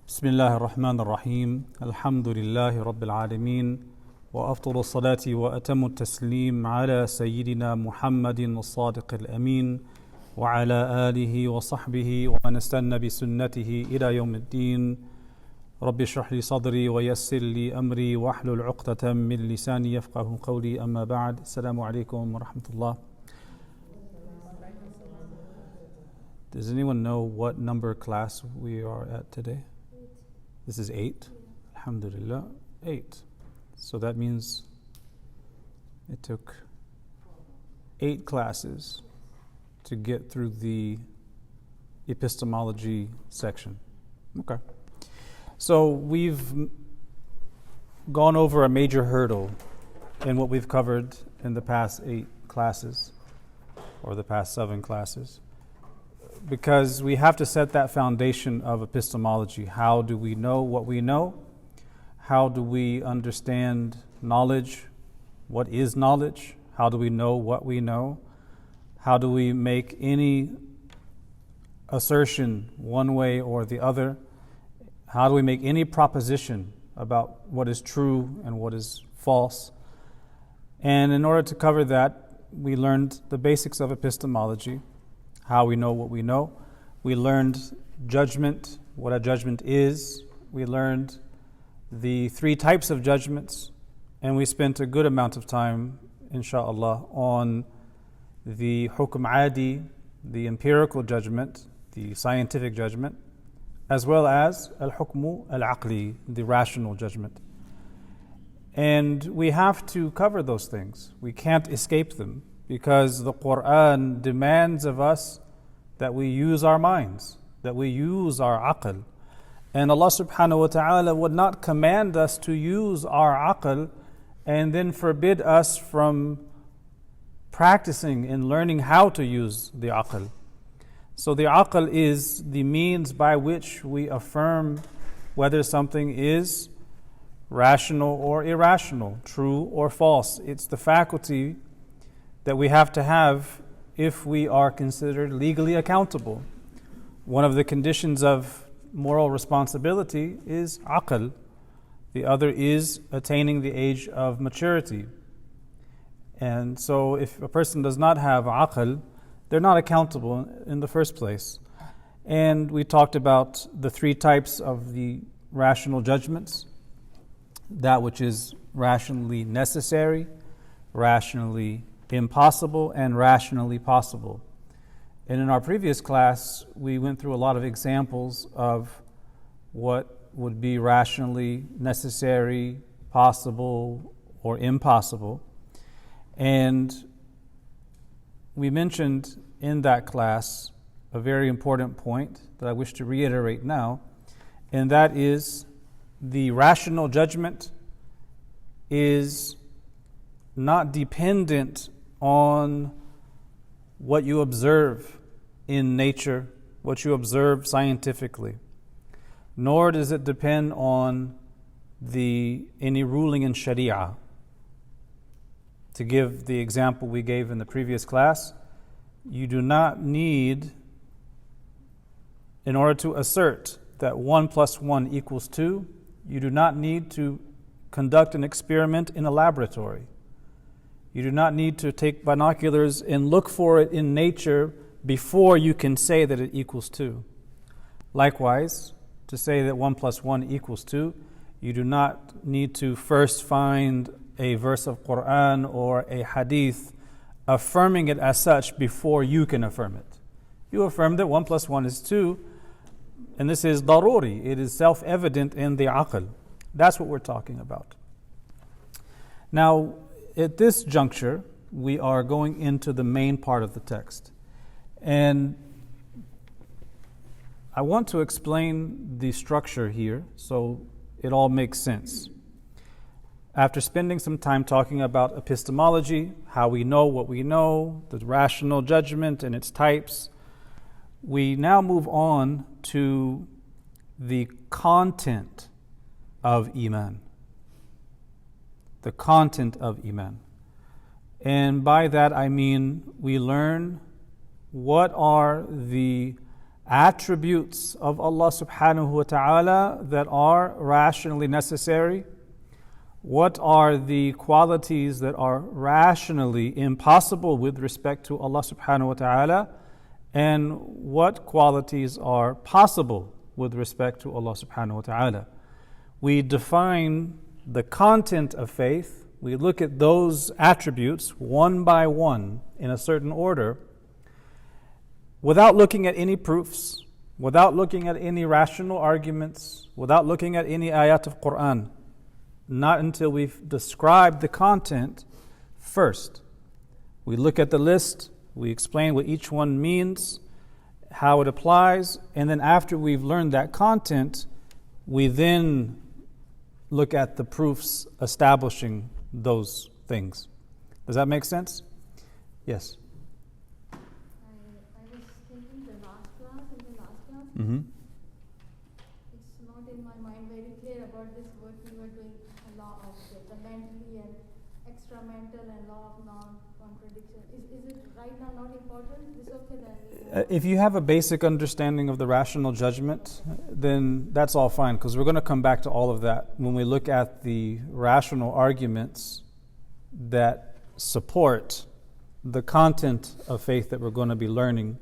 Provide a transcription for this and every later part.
بسم الله الرحمن الرحيم الحمد لله رب العالمين وأفضل الصلاة وأتم التسليم على سيدنا محمد الصادق الأمين وعلى آله وصحبه ومن استنى بسنته إلى يوم الدين رب اشرح لي صدري ويسر لي أمري واحلل عقدة من لساني يفقه قولي أما بعد السلام عليكم ورحمة الله. Does anyone know what number class we are at today? This is 8. Alhamdulillah, 8. So that means it took 8 classes to get through the epistemology section. Okay. So we've gone over a major hurdle in what we've covered in the past 8 classes, or the past 7 classes, because we have to set that foundation of epistemology. How do we know what we know? How do we understand knowledge? What is knowledge? How do we know what we know? How do we make any assertion one way or the other? How do we make any proposition about what is true and what is false? And in order to cover that, we learned the basics of epistemology, how we know what we know. We learned judgment, what a judgment is. We learned the 3 types of judgments, and we spent a good amount of time, inshallah, on the hukm adi, the empirical judgment, the scientific judgment, as well as al-hukmu al-aqli, the rational judgment. And we have to cover those things. We can't escape them, because the Quran demands of us that we use our minds, that we use our aql. And Allah subhanahu wa ta'ala would not command us to use our aql and then forbid us from practicing and learning how to use the aql. So the aql is the means by which we affirm whether something is rational or irrational, true or false. It's the faculty that we have to have if we are considered legally accountable. One of the conditions of moral responsibility is aql. The other is attaining the age of maturity. And so if a person does not have aql, they're not accountable in the first place. And we talked about the 3 types of the rational judgments: that which is rationally necessary, rationally impossible, and rationally possible. And in our previous class, we went through a lot of examples of what would be rationally necessary, possible, or impossible. And we mentioned in that class a very important point that I wish to reiterate now, and that is the rational judgment is not dependent on what you observe in nature, what you observe scientifically, nor does it depend on any ruling in Sharia. To give the example we gave in the previous class, you do not need, in order to assert that 1 + 1 = 2, you do not need to conduct an experiment in a laboratory. You do not need to take binoculars and look for it in nature before you can say that it equals 2. Likewise, to say that 1 + 1 = 2, you do not need to first find a verse of Quran or a hadith affirming it as such before you can affirm it. You affirm that 1 + 1 is 2, and this is daruri, it is self-evident in the aql. That's what we're talking about. Now, at this juncture, we are going into the main part of the text. And I want to explain the structure here so it all makes sense. After spending some time talking about epistemology, how we know what we know, the rational judgment and its types, we now move on to the content of Iman. The content of Iman. And by that I mean we learn what are the attributes of Allah subhanahu wa ta'ala that are rationally necessary? What are the qualities that are rationally impossible with respect to Allah subhanahu wa ta'ala? And what qualities are possible with respect to Allah subhanahu wa ta'ala? We define the content of faith. We look at those attributes one by one in a certain order without looking at any proofs, without looking at any rational arguments, without looking at any ayat of Quran. Not until we've described the content first. We look at the list, we explain what each one means, how it applies, and then after we've learned that content, we then look at the proofs establishing those things. Does that make sense? Yes. I was thinking in the last class, Mm-hmm. it's not in my mind very clear about this work we were doing, a law of the mentally and extra-mental and law of non-contradiction. Is it right now not important? Is it okay then? If you have a basic understanding of the rational judgment, then that's all fine, because we're going to come back to all of that when we look at the rational arguments that support the content of faith that we're going to be learning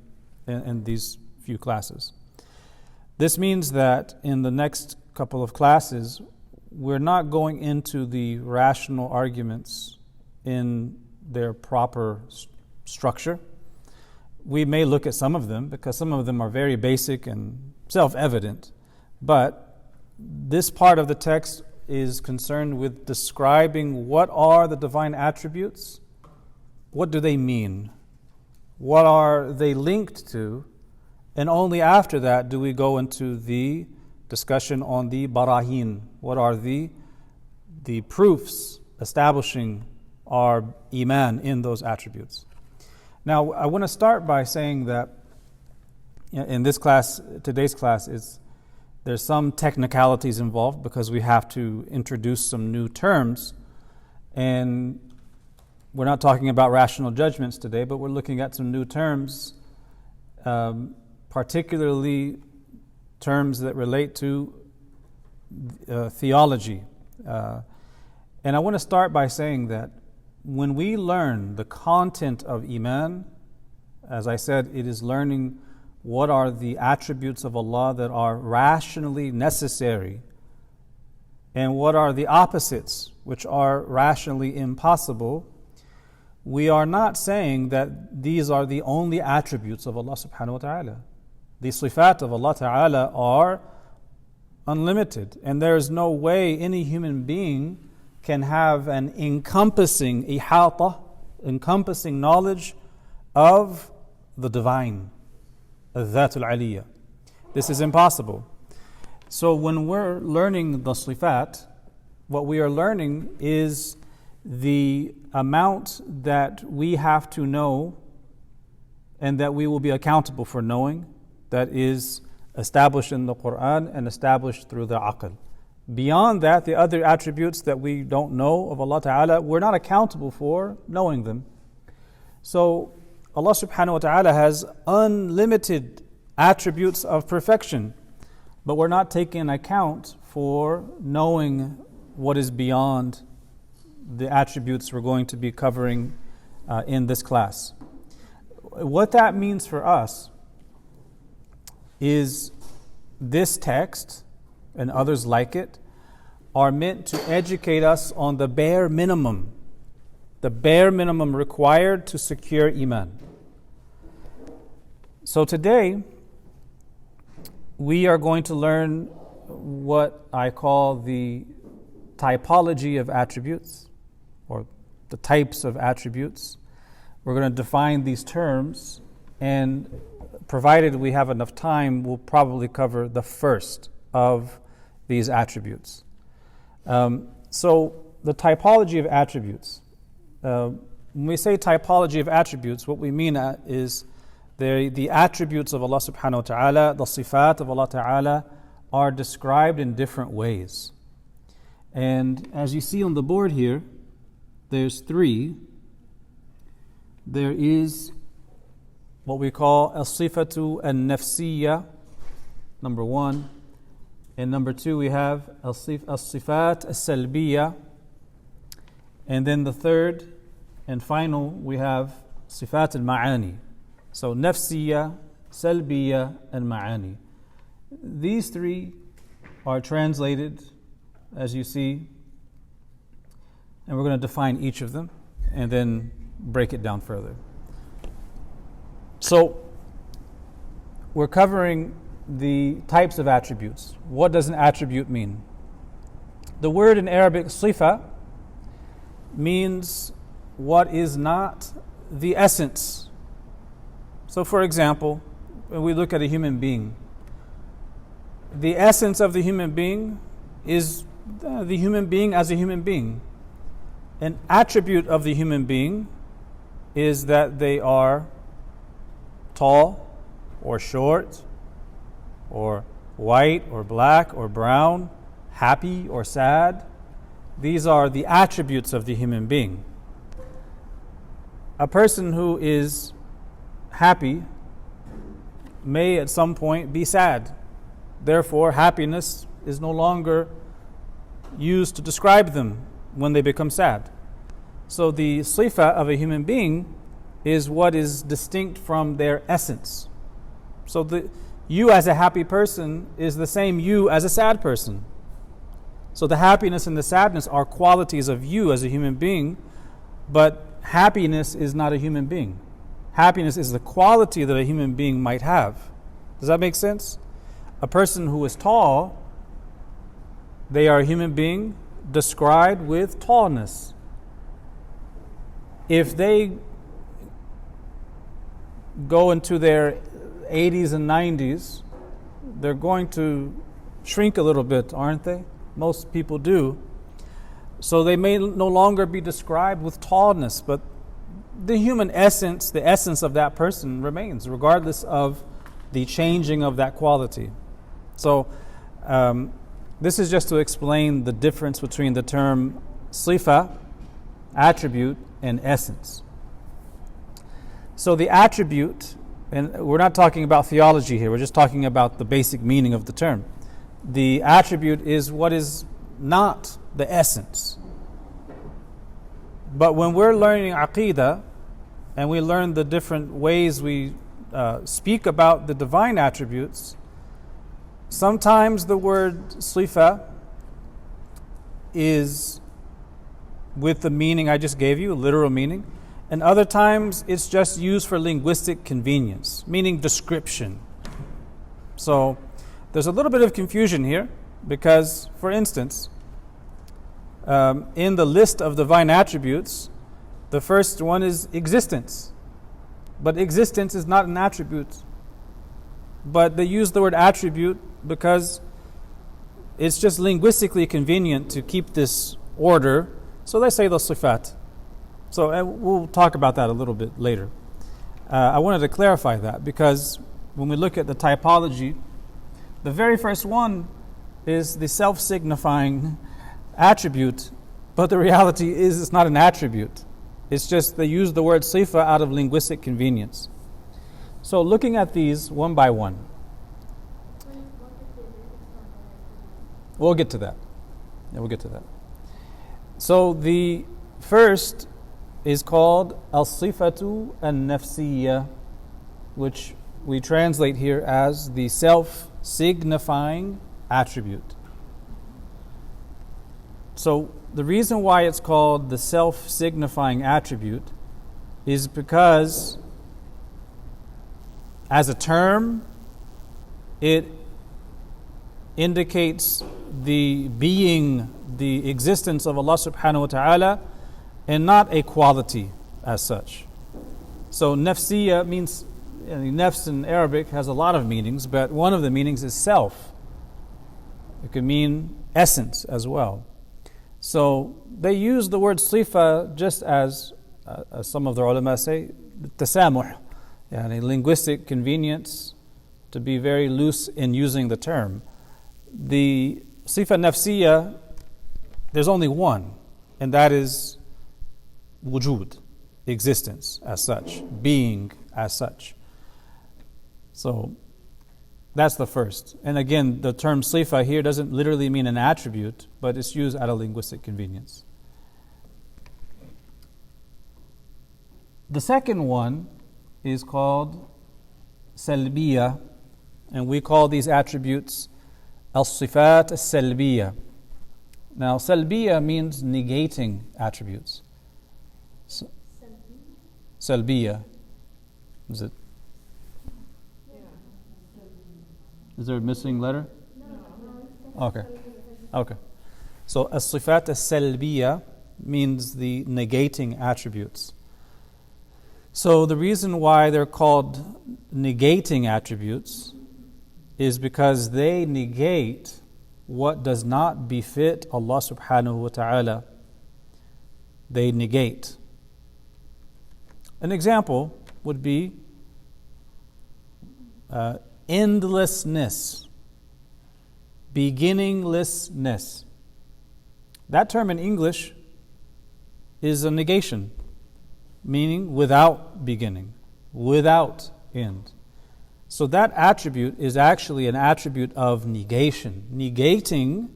in these few classes. This means that in the next couple of classes, we're not going into the rational arguments in their proper structure. We may look at some of them because some of them are very basic and self-evident, but this part of the text is concerned with describing what are the divine attributes, what do they mean, what are they linked to, and only after that do we go into the discussion on the barahin. What are the proofs establishing our iman in those attributes? Now, I want to start by saying that in this class, today's class, there's some technicalities involved because we have to introduce some new terms. And we're not talking about rational judgments today, but we're looking at some new terms, particularly terms that relate to theology. And I want to start by saying that when we learn the content of Iman, as I said, it is learning what are the attributes of Allah that are rationally necessary and what are the opposites which are rationally impossible. We are not saying that these are the only attributes of Allah subhanahu wa ta'ala. The Sifat of Allah ta'ala are unlimited, and there is no way any human being can have an encompassing ihata, encompassing knowledge of the divine, al-Dhat al-Aliyya. This is impossible. So when we're learning the Sifat, what we are learning is the amount that we have to know and that we will be accountable for knowing, that is established in the Quran and established through the aql. Beyond that, the other attributes that we don't know of Allah Ta'ala, we're not accountable for knowing them. So Allah Subhanahu wa Ta'ala has unlimited attributes of perfection, but we're not taking account for knowing what is beyond the attributes we're going to be covering in this class. What that means for us is this text and others like it are meant to educate us on the bare minimum required to secure Iman. So today, we are going to learn what I call the typology of attributes, or the types of attributes. We're going to define these terms, and provided we have enough time, we'll probably cover the first of these attributes. So the typology of attributes. When we say typology of attributes, what we mean is the attributes of Allah subhanahu wa ta'ala, the sifat of Allah ta'ala, are described in different ways. And as you see on the board here, there's three. There is what we call al-sifatu al-nafsiya, number one. And number two, we have al-sifat al-salbiya. And then the third and final, we have sifat al-ma'ani. So nafsiya, salbiya, and ma'ani. These three are translated, as you see, and we're going to define each of them and then break it down further. So, we're covering the types of attributes. What does an attribute mean? The word in Arabic, sifa, means what is not the essence. So, for example, when we look at a human being, the essence of the human being is the human being as a human being. An attribute of the human being is that they are tall or short or white or black or brown, happy or sad. These are the attributes of the human being. A person who is happy may at some point be sad. Therefore, happiness is no longer used to describe them when they become sad. So the sifa of a human being is what is distinct from their essence. So you as a happy person is the same you as a sad person. So the happiness and the sadness are qualities of you as a human being, but happiness is not a human being. Happiness is the quality that a human being might have. Does that make sense? A person who is tall, they are a human being described with tallness. If they go into their 80s and 90s, they're going to shrink a little bit, aren't they? Most people do. So they may no longer be described with tallness, but the human essence, the essence of that person remains, regardless of the changing of that quality. So this is just to explain the difference between the term sifa, attribute, and essence. So the attribute, and we're not talking about theology here, we're just talking about the basic meaning of the term. The attribute is what is not the essence. But when we're learning aqeedah, and we learn the different ways we speak about the divine attributes, sometimes the word sifa is with the meaning I just gave you, a literal meaning, and other times it's just used for linguistic convenience, meaning description. So there's a little bit of confusion here because, for instance, in the list of divine attributes, the first one is existence. But existence is not an attribute. But they use the word attribute because it's just linguistically convenient to keep this order. So they say the sifat. So we'll talk about that a little bit later. I wanted to clarify that because when we look at the typology, the very first one is the self-signifying attribute, but the reality is it's not an attribute. It's just they use the word sifa out of linguistic convenience. So looking at these one by one. We'll get to that. Yeah, we'll get to that. So the first is called al-sifatu al-nafsiya, which we translate here as the self-signifying attribute. So the reason why it's called the self-signifying attribute is because as a term, it indicates the being, the existence of Allah subhanahu wa ta'ala, and not a quality as such. So nafsiya means, nafs in Arabic has a lot of meanings, but one of the meanings is self. It could mean essence as well. So they use the word sifa just as some of the ulama say, tasamuh, yani linguistic convenience, to be very loose in using the term. The sifa nafsiya, there's only one, and that is wujud, existence as such, being as such. So that's the first. And again, the term sifa here doesn't literally mean an attribute, but it's used out of linguistic convenience. The second one is called Salbiya, and we call these attributes Sifat Salbiya. Now, Salbiya means negating attributes. Salbiya. Is it? Is there a missing letter? Okay. Okay. So, As-Sifat As-Salbiya means the negating attributes. So, the reason why they're called negating attributes is because they negate what does not befit Allah subhanahu wa ta'ala. They negate. An example would be endlessness, beginninglessness. That term in English is a negation, meaning without beginning, without end. So that attribute is actually an attribute of negation, negating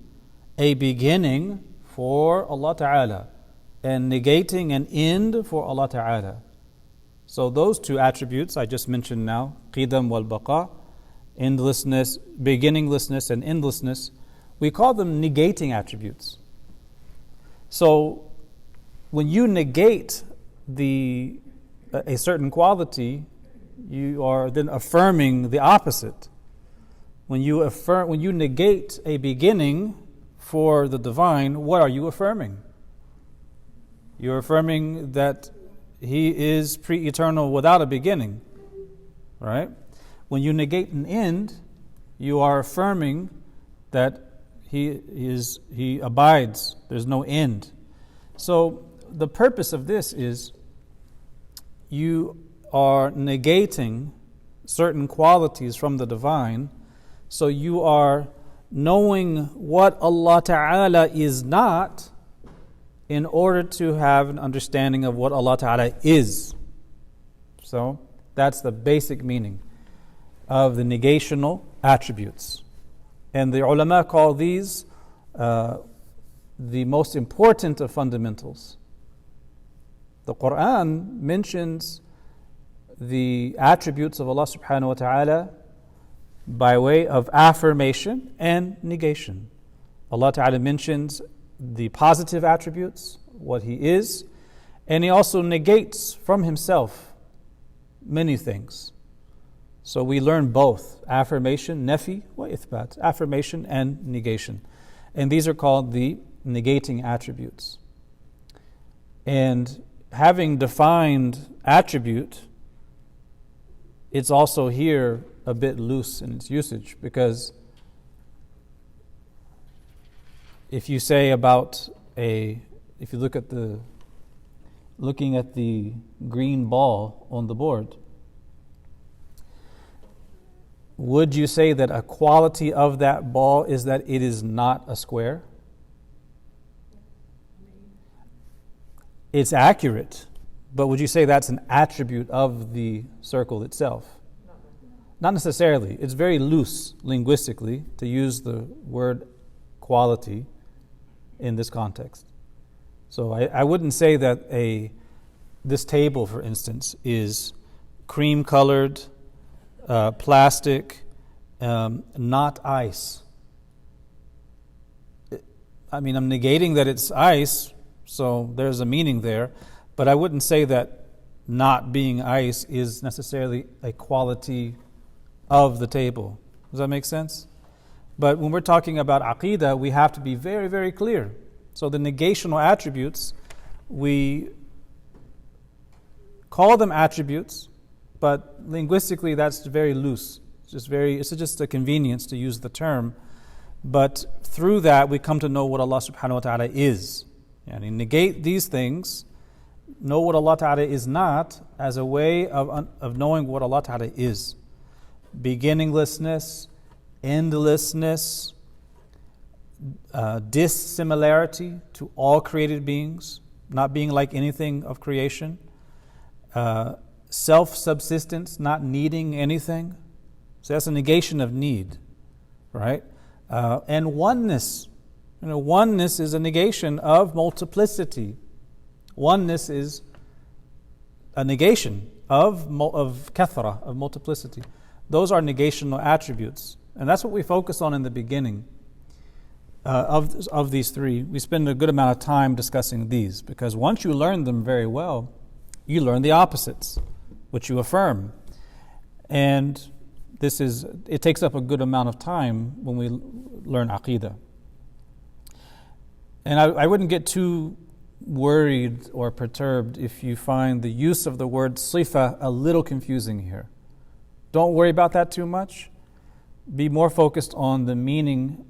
a beginning for Allah Ta'ala and negating an end for Allah Ta'ala. So those two attributes I just mentioned now, qidam wal baqa, endlessness, beginninglessness and endlessness, we call them negating attributes. So when you negate a certain quality, you are then affirming the opposite. When you negate a beginning for the divine, what are you affirming? You're affirming that He is pre-eternal without a beginning, right? When you negate an end, you are affirming that He abides. There's no end. So the purpose of this is you are negating certain qualities from the divine, so you are knowing what Allah Ta'ala is not in order to have an understanding of what Allah Ta'ala is. So that's the basic meaning of the negational attributes. And the ulama call these the most important of fundamentals. The Quran mentions the attributes of Allah subhanahu wa ta'ala by way of affirmation and negation. Allah Ta'ala mentions the positive attributes, what He is, and He also negates from Himself many things. So we learn both affirmation, nafi wa ithbat, affirmation and negation. And these are called the negating attributes. And having defined attribute, it's also here a bit loose in its usage, because if you say if you looking at the green ball on the board, would you say that a quality of that ball is that it is not a square? It's accurate, but would you say that's an attribute of the circle itself? Not necessarily. It's very loose linguistically to use the word quality in this context. So I wouldn't say that this table, for instance, is cream-colored, plastic, not ice. I'm negating that it's ice, so there's a meaning there, but I wouldn't say that not being ice is necessarily a quality of the table. Does that make sense? But when we're talking about aqeedah, we have to be very, very clear. So the negational attributes, we call them attributes, but linguistically that's very loose. It's just a convenience to use the term. But through that we come to know what Allah subhanahu wa ta'ala is. And negate these things, know what Allah ta'ala is not, as a way of knowing what Allah ta'ala is. Beginninglessness, endlessness, dissimilarity to all created beings, not being like anything of creation, self-subsistence, not needing anything, So that's a negation of need, right? And oneness. Oneness is a negation of multiplicity. Oneness is a negation of kathra, of multiplicity. Those are negational attributes. And that's what we focus on in the beginning of these three. We spend a good amount of time discussing these because once you learn them very well, you learn the opposites, which you affirm. And it takes up a good amount of time when we learn Aqeedah. And I wouldn't get too worried or perturbed if you find the use of the word sifa a little confusing here. Don't worry about that too much. Be more focused on the meaning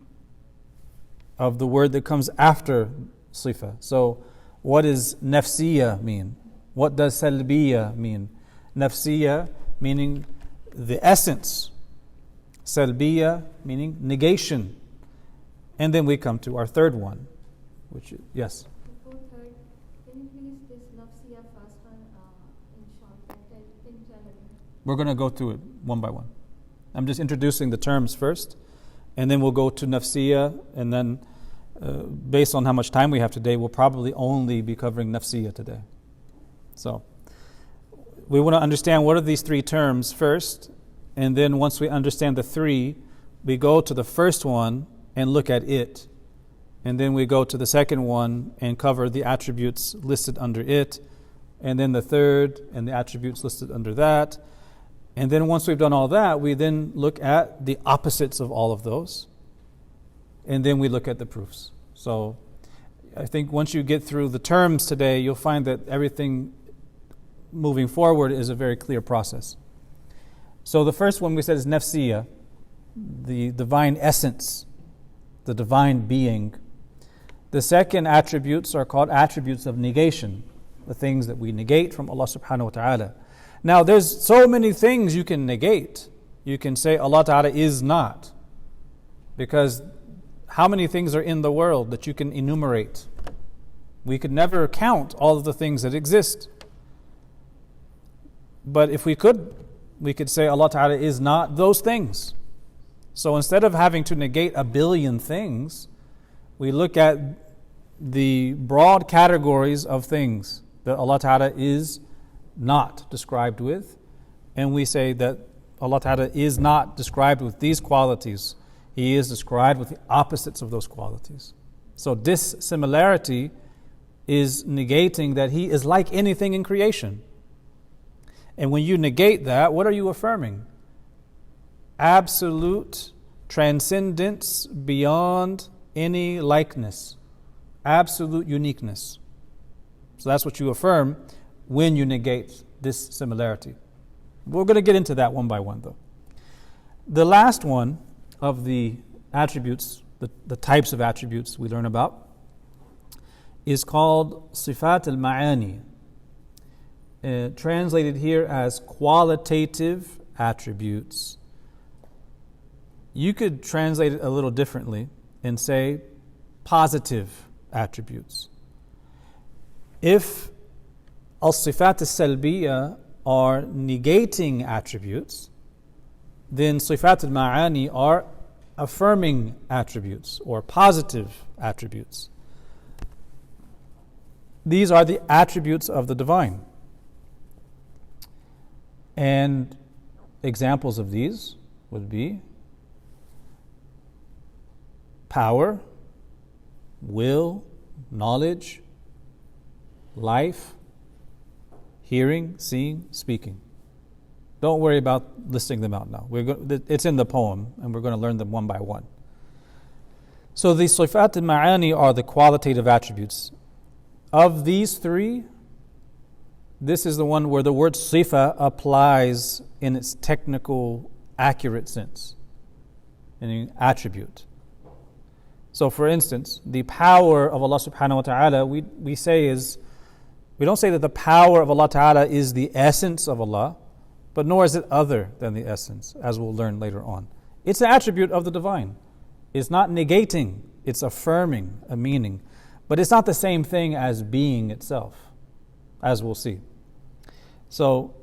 of the word that comes after sifa. So, what does Nafsiya mean? What does Salbiya mean? Nafsiya meaning the essence. Salbiya meaning negation. And then we come to our third one, which is, yes? Before third, can you please this Nafsiya first one in short? Can you tell me? We're going to go through it one by one. I'm just introducing the terms first, and then we'll go to Nafsiya, and then based on how much time we have today, we'll probably only be covering Nafsiya today. So, we want to understand what are these three terms first, and then once we understand the three, we go to the first one and look at it. And then we go to the second one and cover the attributes listed under it. And then the third and the attributes listed under that. And then once we've done all that, we then look at the opposites of all of those. And then we look at the proofs. So I think once you get through the terms today, you'll find that everything moving forward is a very clear process. So the first one we said is Nafsiya, the divine essence, the divine being. The second attributes are called attributes of negation, the things that we negate from Allah subhanahu wa ta'ala. Now there's so many things you can negate. You can say Allah ta'ala is not, because how many things are in the world that you can enumerate? We could never count all of the things that exist. But if we could say Allah ta'ala is not those things. So instead of having to negate a billion things, we look at the broad categories of things that Allah Ta'ala is not described with, and we say that Allah Ta'ala is not described with these qualities. He is described with the opposites of those qualities. So dissimilarity is negating that He is like anything in creation. And when you negate that, what are you affirming? Absolute transcendence beyond any likeness, absolute uniqueness. So that's what you affirm when you negate this similarity. We're going to get into that one by one, though. The last one of the attributes, the types of attributes we learn about, is called Sifat al-Ma'ani, translated here as qualitative attributes. You could translate it a little differently and say positive attributes. If al-sifat al-salbiya are negating attributes, then sifat al-ma'ani are affirming attributes or positive attributes. These are the attributes of the divine. And examples of these would be power, will, knowledge, life, hearing, seeing, speaking. Don't worry about listing them out now. It's in the poem, and we're going to learn them one by one. So the Sifat al-Ma'ani are the qualitative attributes. Of these three, this is the one where the word sifa applies in its technical, accurate sense, meaning attribute. So for instance, the power of Allah subhanahu wa ta'ala, we don't say that the power of Allah ta'ala is the essence of Allah, but nor is it other than the essence, as we'll learn later on. It's an attribute of the divine. It's not negating, it's affirming a meaning. But it's not the same thing as being itself, as we'll see. So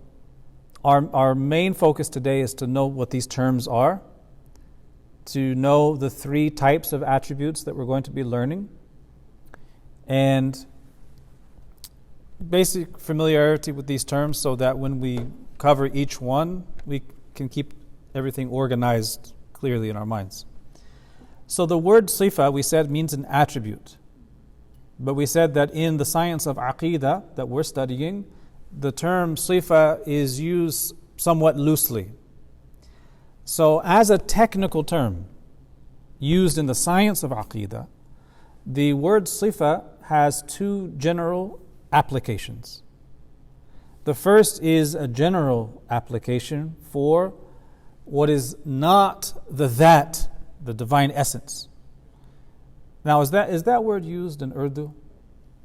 our main focus today is to know what these terms are, to know the three types of attributes that we're going to be learning, and basic familiarity with these terms so that when we cover each one, we can keep everything organized clearly in our minds. So the word sifa, we said, means an attribute. But we said that in the science of aqidah that we're studying, the term sifa is used somewhat loosely. So as a technical term used in the science of aqidah, the word sifa has two general applications. The first is a general application for what is not the that, the divine essence. Now, is that word used in Urdu?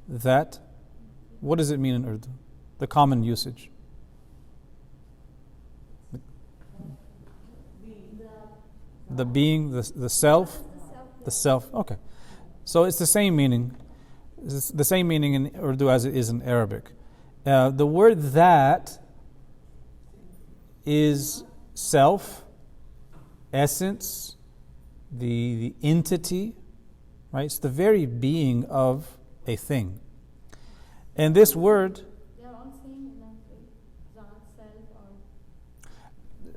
That? What does it mean in Urdu? The common usage. The being, the self, the self. Okay. So it's the same meaning. It's the same meaning in Urdu as it is in Arabic. The word that is self, essence, the entity, right? It's the very being of a thing. And this word, They are all same in that way. Zat,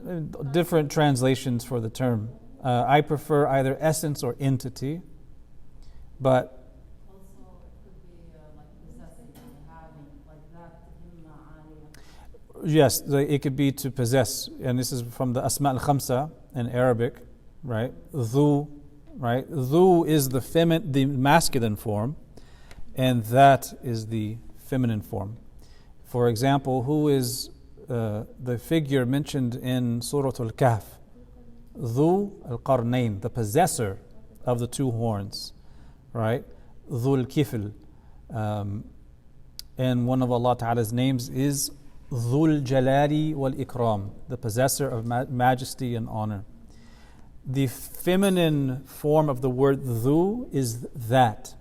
self, or different translations for the term. I prefer either essence or entity, but Also, it could be like possessing and having, like that. yes, it could be to possess, and this is from the Asma al-Khamsa in Arabic, right? Dhu, right? Dhu is the masculine form, and that is the feminine form. For example, who is the figure mentioned in Surah Al-Kahf? Dhu al-Qarnayn, the possessor of the two horns, right? Dhu al-Kifl. And one of Allah Ta'ala's names is Dhul Jalali wal Ikram, the possessor of majesty and honor. The feminine form of the word Dhu is that,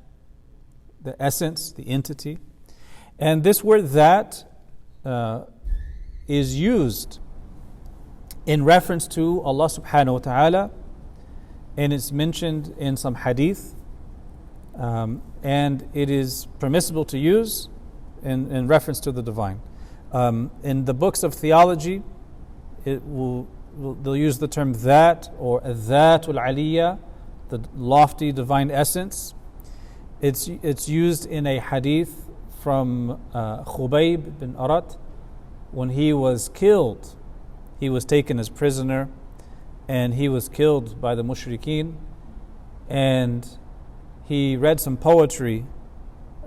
the essence, the entity. And this word that is used in reference to Allah subhanahu wa ta'ala, and it's mentioned in some hadith, and it is permissible to use in reference to the divine. In the books of theology, they'll use the term that or dhatul aliyya, the lofty divine essence. It's used in a hadith from Khubayb bin Arat. When he was killed, he was taken as prisoner and he was killed by the mushrikeen, and he read some poetry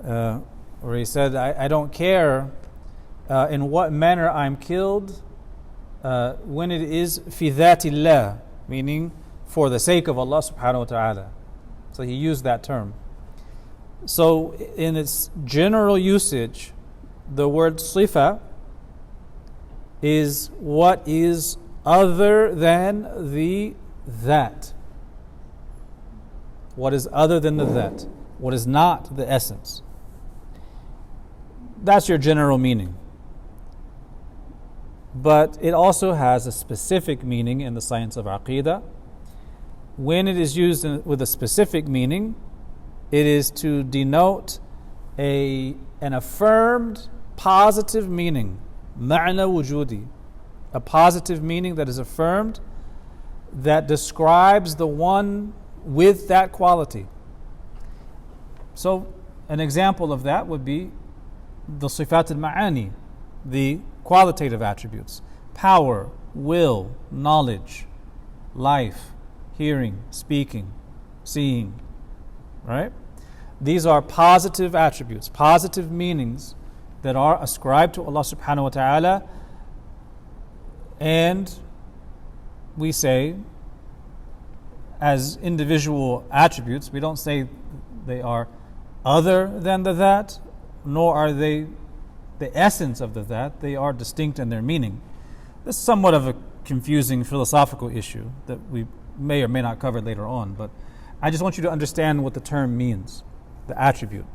where he said, I don't care in what manner I'm killed when it is fi dhatillah, meaning for the sake of Allah subhanahu wa ta'ala. So he used that term. So in its general usage, the word sifa is what is other than the that. What is other than the that. What is not the essence. That's your general meaning. But it also has a specific meaning in the science of aqidah. When it is used with a specific meaning, it is to denote an affirmed positive meaning, ma'na wujudi, a positive meaning that is affirmed, that describes the one with that quality. So an example of that would be the Sifat al-Ma'ani, the qualitative attributes: power, will, knowledge, life, hearing, speaking, seeing, right? These are positive attributes, positive meanings that are ascribed to Allah subhanahu wa ta'ala, and we say as individual attributes, we don't say they are other than the that, nor are they the essence of the that. They are distinct in their meaning. This is somewhat of a confusing philosophical issue that we may or may not cover later on, but I just want you to understand what the term means, the attribute.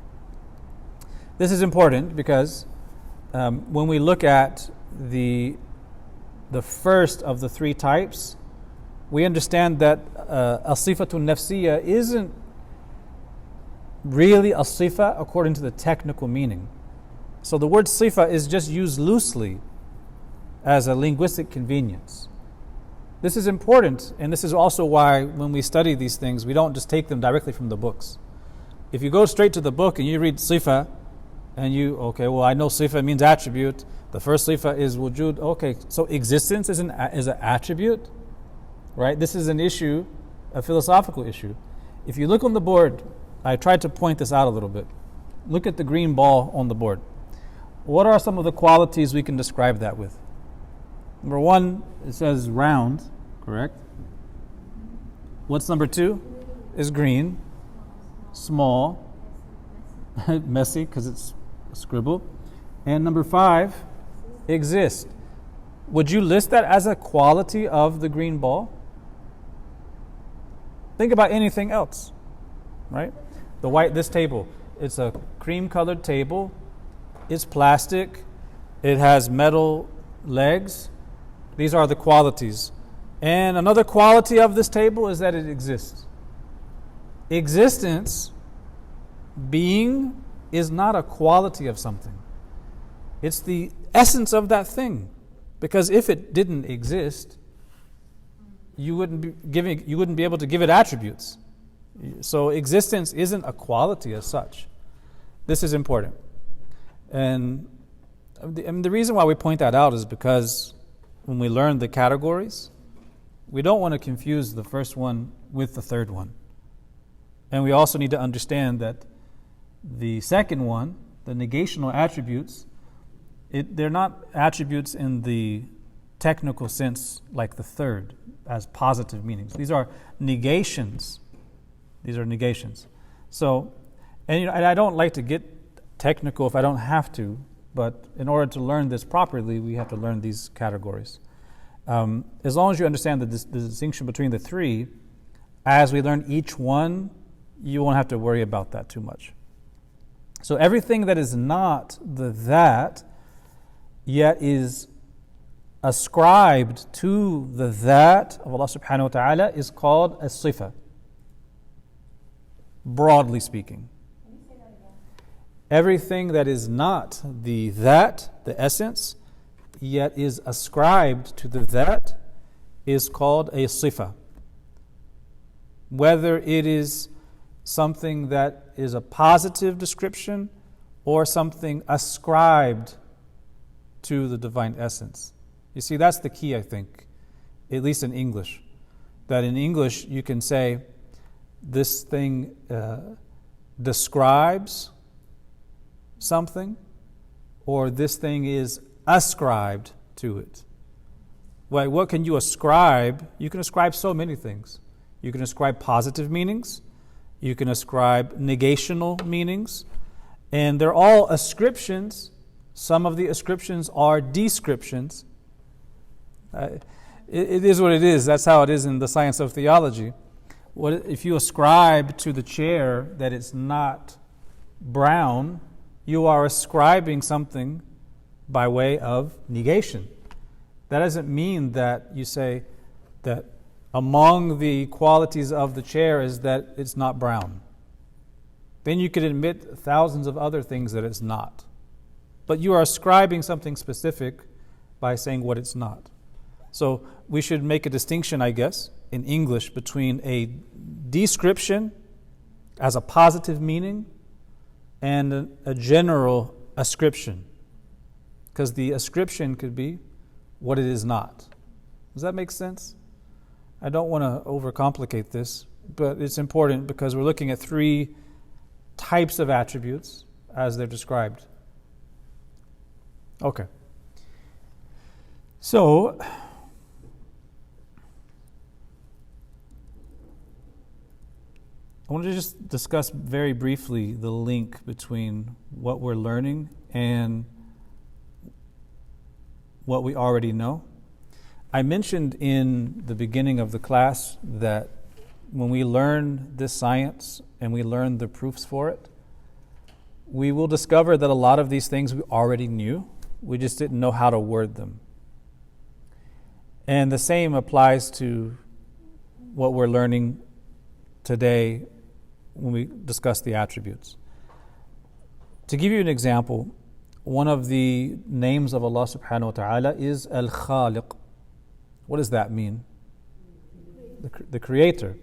This is important because when we look at the the first of the three types, we understand that as-sifatun nafsiya isn't really a sifa according to the technical meaning. So the word sifa is just used loosely as a linguistic convenience. This is important, and this is also why when we study these things, we don't just take them directly from the books. If you go straight to the book and you read sifa, and I know sifa means attribute. The first sifa is wujud. Okay, so existence is an attribute, right? This is an issue, a philosophical issue. If you look on the board, I tried to point this out a little bit. Look at the green ball on the board. What are some of the qualities we can describe that with? Number one, it says round, correct? What's number two? Is green, small, messy because it's a scribble. And number five, exist. Would you list that as a quality of the green ball? Think about anything else, right? This table, it's a cream-colored table. It's plastic. It has metal legs. These are the qualities. And another quality of this table is that it exists. Existence, being, is not a quality of something. It's the essence of that thing. Because if it didn't exist, you wouldn't be able to give it attributes. So existence isn't a quality as such. This is important. And the reason why we point that out is because when we learn the categories, we don't want to confuse the first one with the third one. And we also need to understand that the second one, the negational attributes, they're not attributes in the technical sense like the third, as positive meanings. These are negations. So, and I don't like to get technical if I don't have to, but in order to learn this properly, we have to learn these categories. As long as you understand the distinction between the three, as we learn each one, you won't have to worry about that too much. So everything that is not the that, yet is ascribed to the that of Allah subhanahu wa ta'ala is called a sifa, broadly speaking. Everything that is not the that, the essence, yet is ascribed to the that is called a sifa. Whether it is something that is a positive description or something ascribed to the divine essence. You see, that's the key, I think, at least in English. That in English you can say this thing describes something, or this thing is ascribed to it. Well, what can you ascribe? You can ascribe so many things. You can ascribe positive meanings. You can ascribe negational meanings. And they're all ascriptions. Some of the ascriptions are descriptions. It is what it is. That's how it is in the science of theology. If you ascribe to the chair that it's not brown, you are ascribing something by way of negation. That doesn't mean that you say that among the qualities of the chair is that it's not brown. Then you could admit thousands of other things that it's not. But you are ascribing something specific by saying what it's not. So we should make a distinction, I guess, in English between a description as a positive meaning and a general ascription. Because the ascription could be what it is not. Does that make sense? I don't want to overcomplicate this, but it's important because we're looking at three types of attributes as they're described. Okay. So, I want to just discuss very briefly the link between what we're learning and what we already know. I mentioned in the beginning of the class that when we learn this science and we learn the proofs for it, we will discover that a lot of these things we already knew. We just didn't know how to word them. And the same applies to what we're learning today when we discuss the attributes. To give you an example, one of the names of Allah subhanahu wa ta'ala is Al-Khaliq. What does that mean? The creator.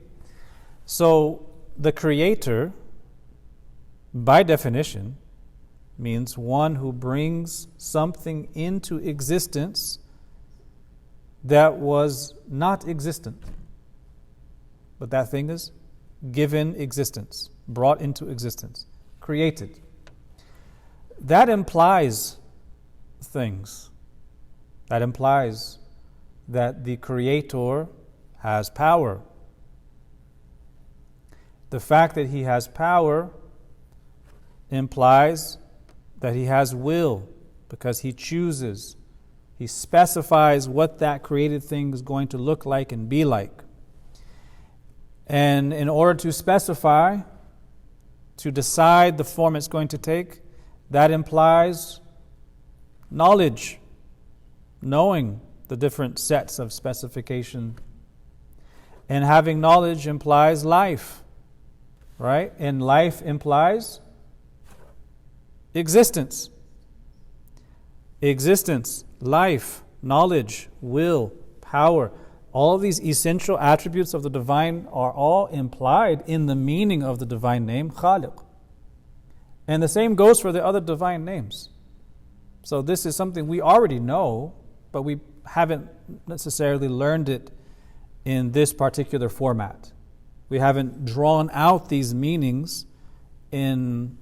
So the creator, by definition, means one who brings something into existence that was not existent. But that thing is given existence, brought into existence, created. That implies things. That implies that the creator has power. The fact that he has power implies that he has will, because he chooses. He specifies what that created thing is going to look like and be like. And in order to specify, to decide the form it's going to take, that implies knowledge, knowing the different sets of specification. And having knowledge implies life, right? And life implies existence. Existence, life, knowledge, will, power. All of these essential attributes of the divine are all implied in the meaning of the divine name, Khaliq. And the same goes for the other divine names. So this is something we already know, but we haven't necessarily learned it in this particular format. We haven't drawn out these meanings in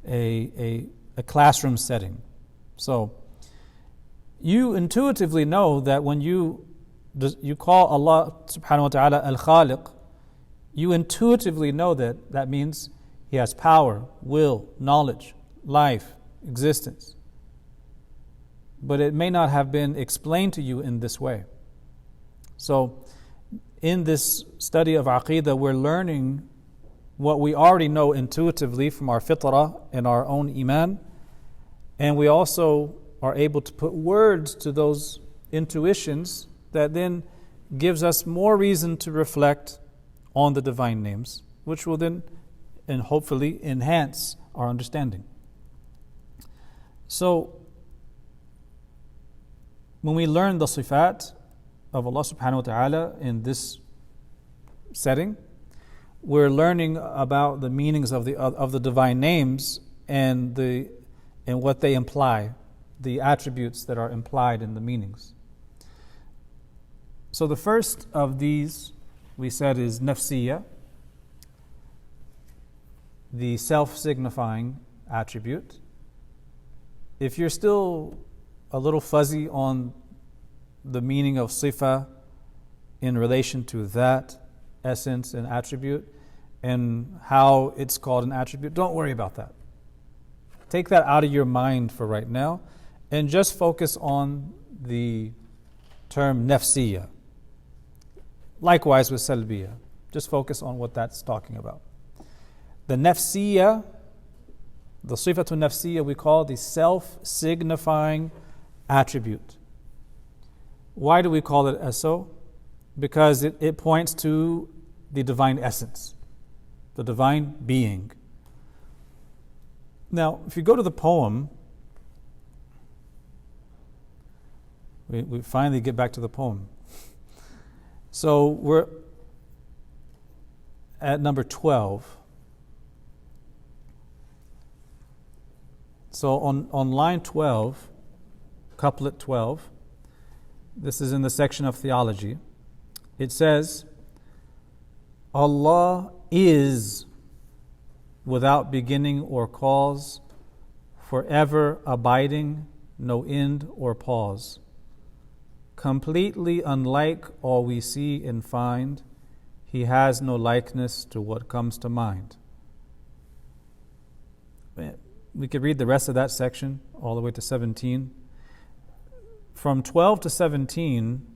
a classroom setting. So you intuitively know that when you call Allah subhanahu wa ta'ala Al-Khaliq, you intuitively know that that means He has power, will, knowledge, life, existence. But it may not have been explained to you in this way. So in this study of Aqeedah, we're learning what we already know intuitively from our fitrah and our own iman, and we also are able to put words to those intuitions that then gives us more reason to reflect on the divine names, which will then and hopefully enhance our understanding. So when we learn the Sifat of Allah subhanahu wa ta'ala in this setting, we're learning about the meanings of the divine names and what they imply, the attributes that are implied in the meanings. So the first of these we said is Nafsiya, the self-signifying attribute. If you're still a little fuzzy on the meaning of Sifa in relation to that essence and attribute and how it's called an attribute, don't worry about that. Take that out of your mind for right now and just focus on the term Nafsiya. Likewise with Salbiya. Just focus on what that's talking about. The Nafsiya, the Sifatu Nafsiya, we call the self-signifying attribute. Why do we call it as so? Because it points to the divine essence, the divine being. Now, if you go to the poem, we finally get back to the poem. So we're at number 12. So on line 12, couplet 12, this is in the section of theology, it says, Allah is without beginning or cause, forever abiding, no end or pause. Completely unlike all we see and find, He has no likeness to what comes to mind. We could read the rest of that section all the way to 17. From 12 to 17,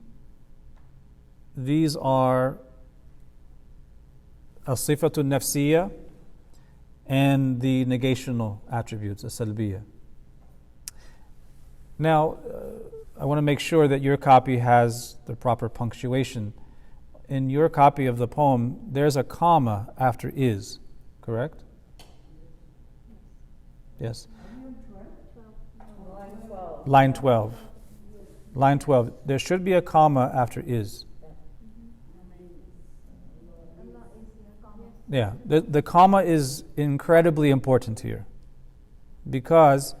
these are as-sifatu nafsiyya and the negational attributes, as-salbiya. Now, I want to make sure that your copy has the proper punctuation. In your copy of the poem, there's a comma after is, correct? Yes. Line 12. Line 12. There should be a comma after is. Yeah, the comma is incredibly important here, because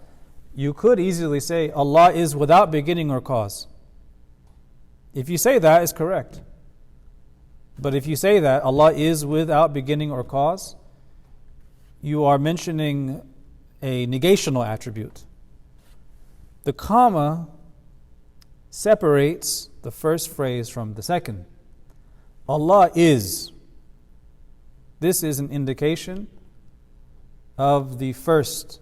you could easily say Allah is without beginning or cause. If you say that, it's correct. But if you say that Allah is without beginning or cause, you are mentioning a negational attribute. The comma separates the first phrase from the second. Allah is. This is an indication of the first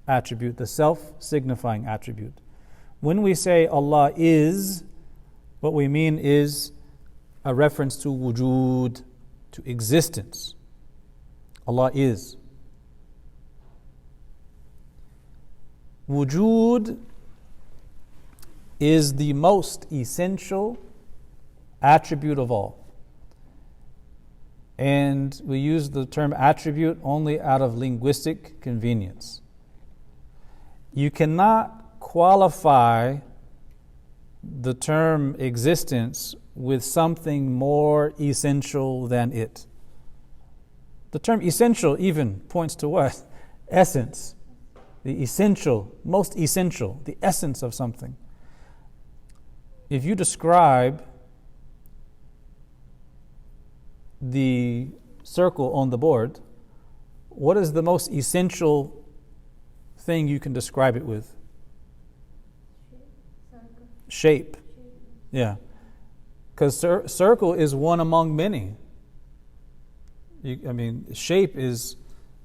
attribute, the self-signifying attribute. When we say Allah is, what we mean is a reference to wujud, to existence. Allah is. Wujud is the most essential attribute of all. And we use the term attribute only out of linguistic convenience. You cannot qualify the term existence with something more essential than it. The term essential even points to what? Essence. The essential, most essential, the essence of something. If you describe the circle on the board, what is the most essential thing you can describe it with? Shape. Yeah. Because circle is one among many. Shape is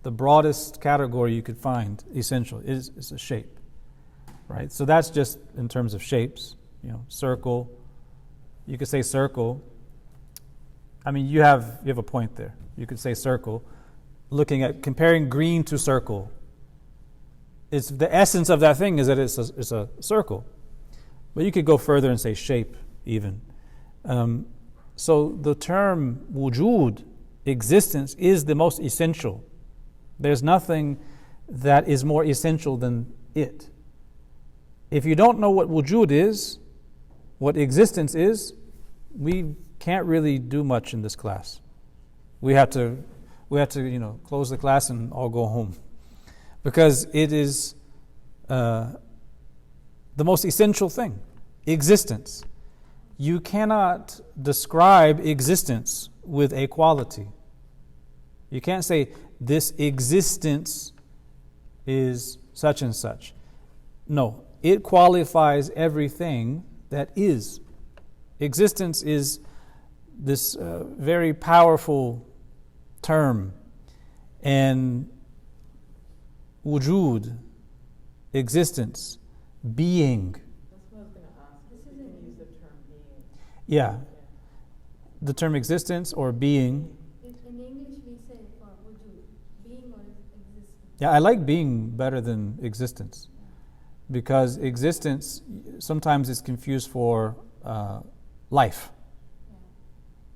the broadest category you could find. Essential is a shape, right? So that's just in terms of shapes. Circle. You could say circle. You have a point there. You could say circle. Looking at comparing green to circle, it's the essence of that thing is that it's a circle. But you could go further and say shape even. So the term wujud, existence, is the most essential. There's nothing that is more essential than it. If you don't know what wujud is, what existence is, we can't really do much in this class. We have to close the class and all go home, because it is the most essential thing, existence. You cannot describe existence with a quality. You can't say this existence is such and such. No, it qualifies everything that is. Existence is this very powerful term, and wujud, existence, being. That's what I was going to ask. If you can use the term being. Yeah. The term existence or being. In English we say for wujud, being or existence. Yeah, I like being better than existence, because existence sometimes is confused for life.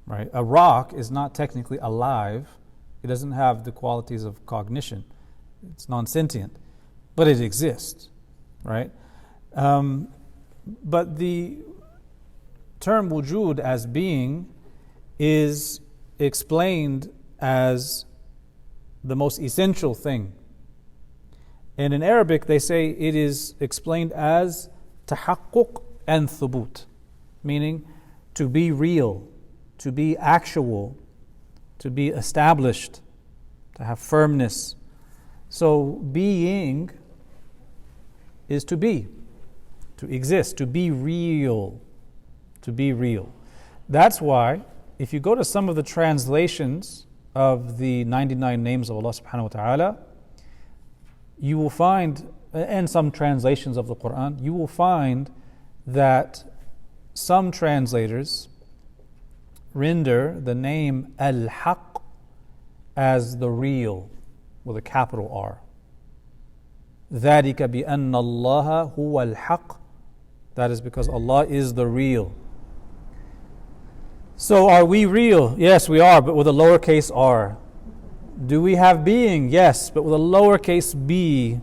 Right? A rock is not technically alive. It doesn't have the qualities of cognition. It's non-sentient, but it exists, right? But the term wujud as being is explained as the most essential thing. And in Arabic, they say it is explained as tahaqquq and thubut, meaning to be real, to be actual, to be established, to have firmness. So being is to be, to exist, to be real, to be real. That's why if you go to some of the translations of the 99 names of Allah subhanahu wa ta'ala, you will find, and some translations of the Quran, you will find that some translators render the name Al-Haq as the real, with a capital R. ذَلِكَ بِأَنَّ اللَّهَ هُوَ الْحَقِّ That is because Allah is the real. So are we real? Yes, we are, but with a lowercase r. Do we have being? Yes, but with a lowercase b.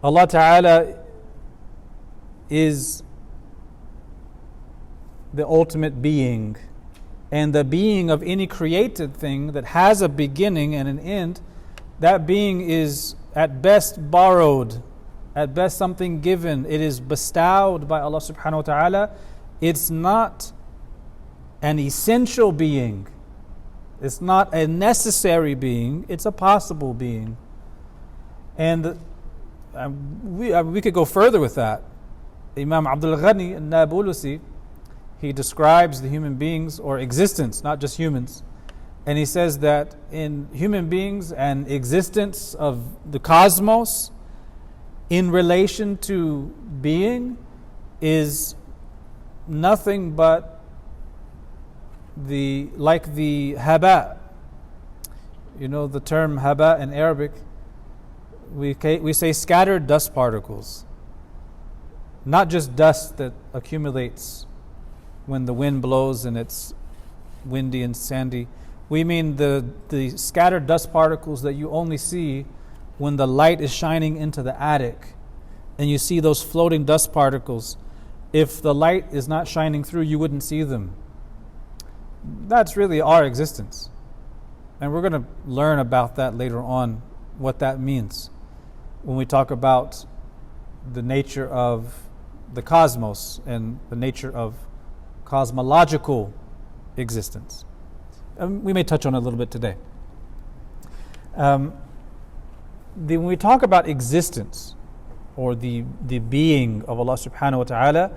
Allah Ta'ala is the ultimate being. And the being of any created thing that has a beginning and an end, that being is at best borrowed, at best something given. It is bestowed by Allah subhanahu wa ta'ala. It's not an essential being. It's not a necessary being. It's a possible being. And we could go further with that. Imam Abdul Ghani al-Nabulusi, he describes the human beings or existence, not just humans. And he says that in human beings and existence of the cosmos in relation to being is nothing but the haba. You know the term haba in Arabic, we say scattered dust particles. Not just dust that accumulates when the wind blows and it's windy and sandy. We mean the scattered dust particles that you only see when the light is shining into the attic and you see those floating dust particles. If the light is not shining through, you wouldn't see them. That's really our existence. And we're going to learn about that later on, what that means when we talk about the nature of the cosmos and the nature of cosmological existence. We may touch on it a little bit today. When we talk about existence or the being of Allah subhanahu wa ta'ala,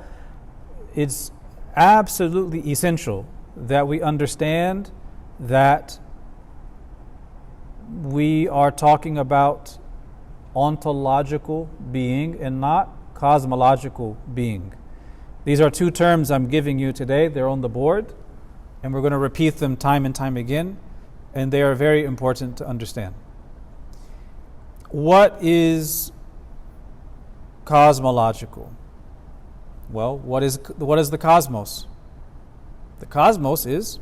it's absolutely essential that we understand that we are talking about ontological being and not cosmological being. These are two terms I'm giving you today. They're on the board, and we're going to repeat them time and time again, and they are very important to understand. What is cosmological? Well, what is the cosmos? The cosmos is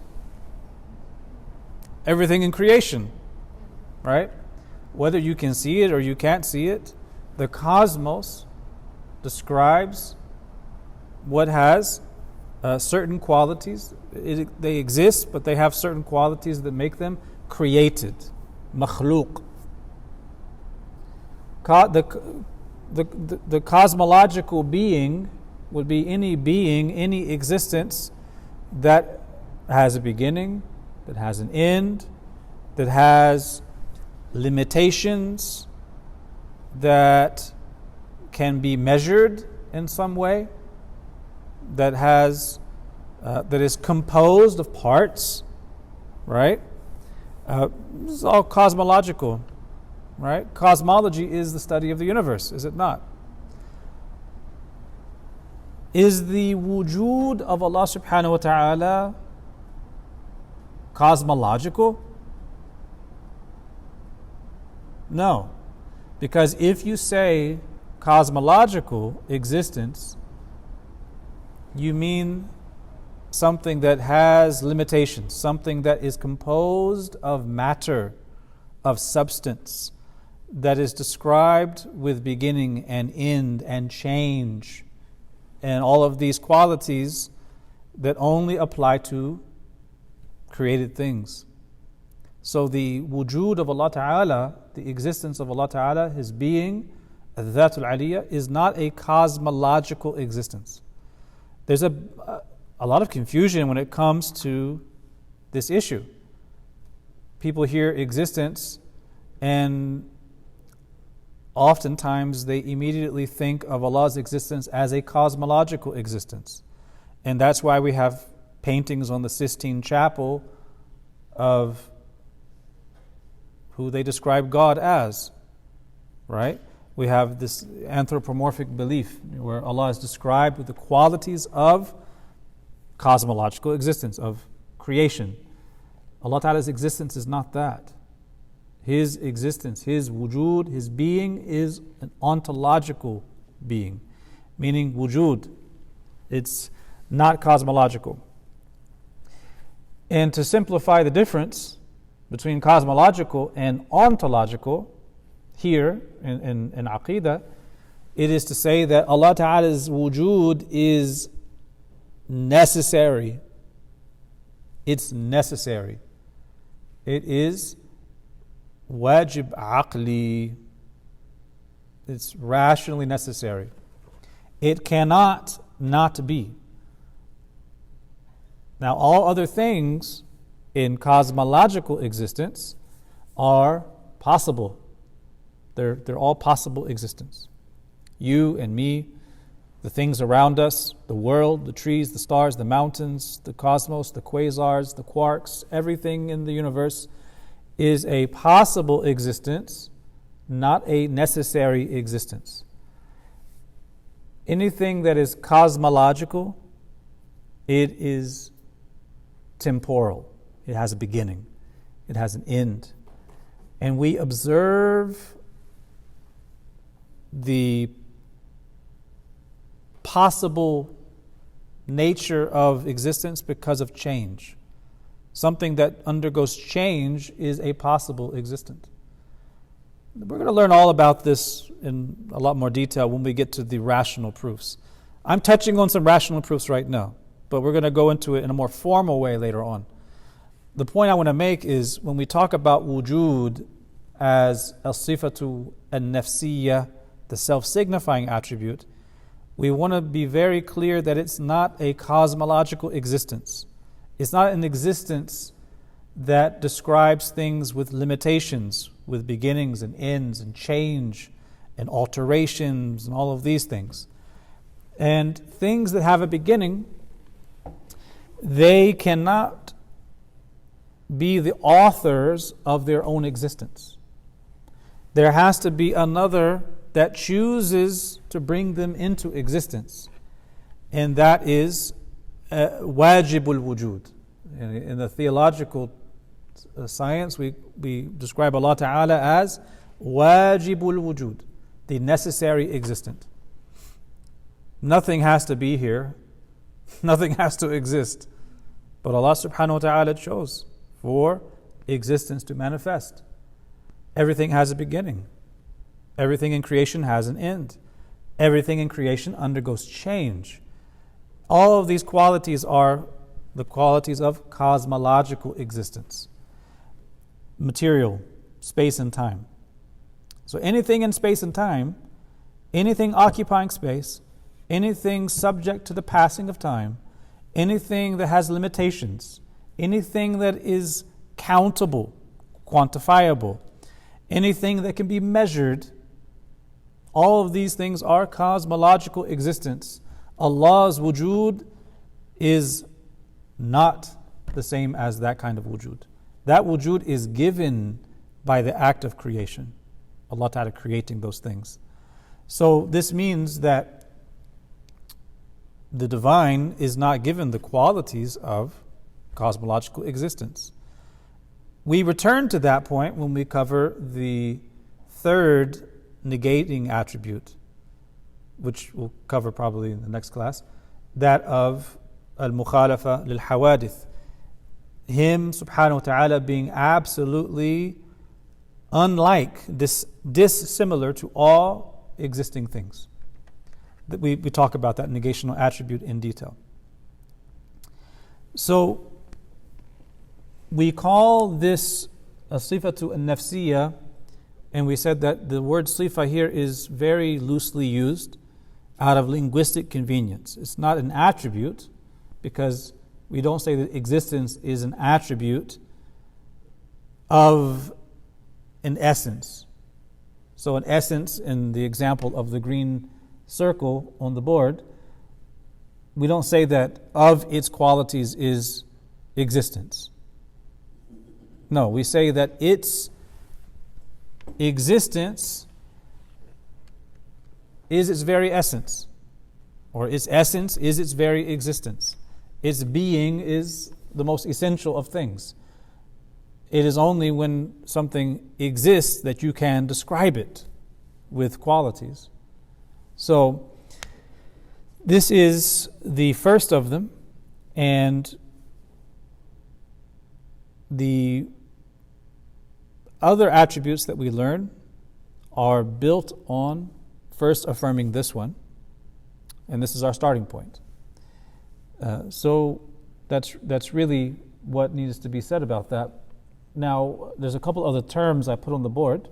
everything in creation, right? Whether you can see it or you can't see it, the cosmos describes what has certain qualities. They exist, but they have certain qualities that make them created, makhluq. The cosmological being would be any being, any existence that has a beginning, that has an end, that has limitations, that can be measured in some way, that is composed of parts, right? This is all cosmological, right? Cosmology is the study of the universe, is it not? Is the wujud of Allah subhanahu wa ta'ala cosmological? No. Because if you say cosmological existence, you mean something that has limitations, something that is composed of matter, of substance, that is described with beginning and end and change, and all of these qualities that only apply to created things. So the wujud of Allah Ta'ala, the existence of Allah Ta'ala, His being, Dhatul Aliyah, is not a cosmological existence. There's a lot of confusion when it comes to this issue. People hear existence and oftentimes they immediately think of Allah's existence as a cosmological existence. And that's why we have paintings on the Sistine Chapel of who they describe God as, right? We have this anthropomorphic belief where Allah is described with the qualities of cosmological existence, of creation. Allah Ta'ala's existence is not that. His existence, His wujud, His being is an ontological being. meaning wujud. It's not cosmological. And to simplify the difference between cosmological and ontological, here in Aqidah, it is to say that Allah Ta'ala's wujud is necessary. It's necessary. It is wajib aqli. It's rationally necessary. It cannot not be. Now, all other things in cosmological existence are possible. They're all possible existence. You and me, the things around us, the world, the trees, the stars, the mountains, the cosmos, the quasars, the quarks, everything in the universe is a possible existence, not a necessary existence. Anything that is cosmological, it is temporal. It has a beginning. It has an end. And we observe the possible nature of existence because of change. Something that undergoes change is a possible existence. We're going to learn all about this in a lot more detail when we get to the rational proofs. I'm touching on some rational proofs right now, but we're going to go into it in a more formal way later on. The point I want to make is when we talk about wujud as al-sifatu al-nafsiya, the self-signifying attribute, we want to be very clear that it's not a cosmological existence. It's not an existence that describes things with limitations, with beginnings and ends and change and alterations and all of these things. And things that have a beginning, they cannot be the authors of their own existence. There has to be another that chooses to bring them into existence. And that is wajibul wujud. In the theological science, we describe Allah Ta'ala as wajibul wujud, the necessary existent. Nothing has to be here. Nothing has to exist. But Allah Subhanahu wa Ta'ala chose for existence to manifest. Everything has a beginning. Everything in creation has an end. Everything in creation undergoes change. All of these qualities are the qualities of cosmological existence. Material, space and time. So anything in space and time, anything occupying space, anything subject to the passing of time, anything that has limitations, anything that is countable, quantifiable, anything that can be measured, all of these things are cosmological existence. Allah's wujud is not the same as that kind of wujud. That wujud is given by the act of creation. Allah Ta'ala creating those things. So this means that the divine is not given the qualities of cosmological existence. We return to that point when we cover the third negating attribute, which we'll cover probably in the next class, that of al-mukhalafa lil-hawadith. Him, subhanahu wa ta'ala, being absolutely unlike, dissimilar to all existing things. We talk about that negational attribute in detail. So, we call this a sifatu al-nafsiya, and we said that the word sifa here is very loosely used out of linguistic convenience. It's not an attribute, because we don't say that existence is an attribute of an essence. So an essence, in the example of the green circle on the board, we don't say that of its qualities is existence. No, we say that its existence is its very essence, or its essence is its very existence. Its being is the most essential of things. It is only when something exists that you can describe it with qualities. So, This is the first of them, and the other attributes that we learn are built on first affirming this one, and this is our starting point. So that's really what needs to be said about that. Now, there's a couple other terms I put on the board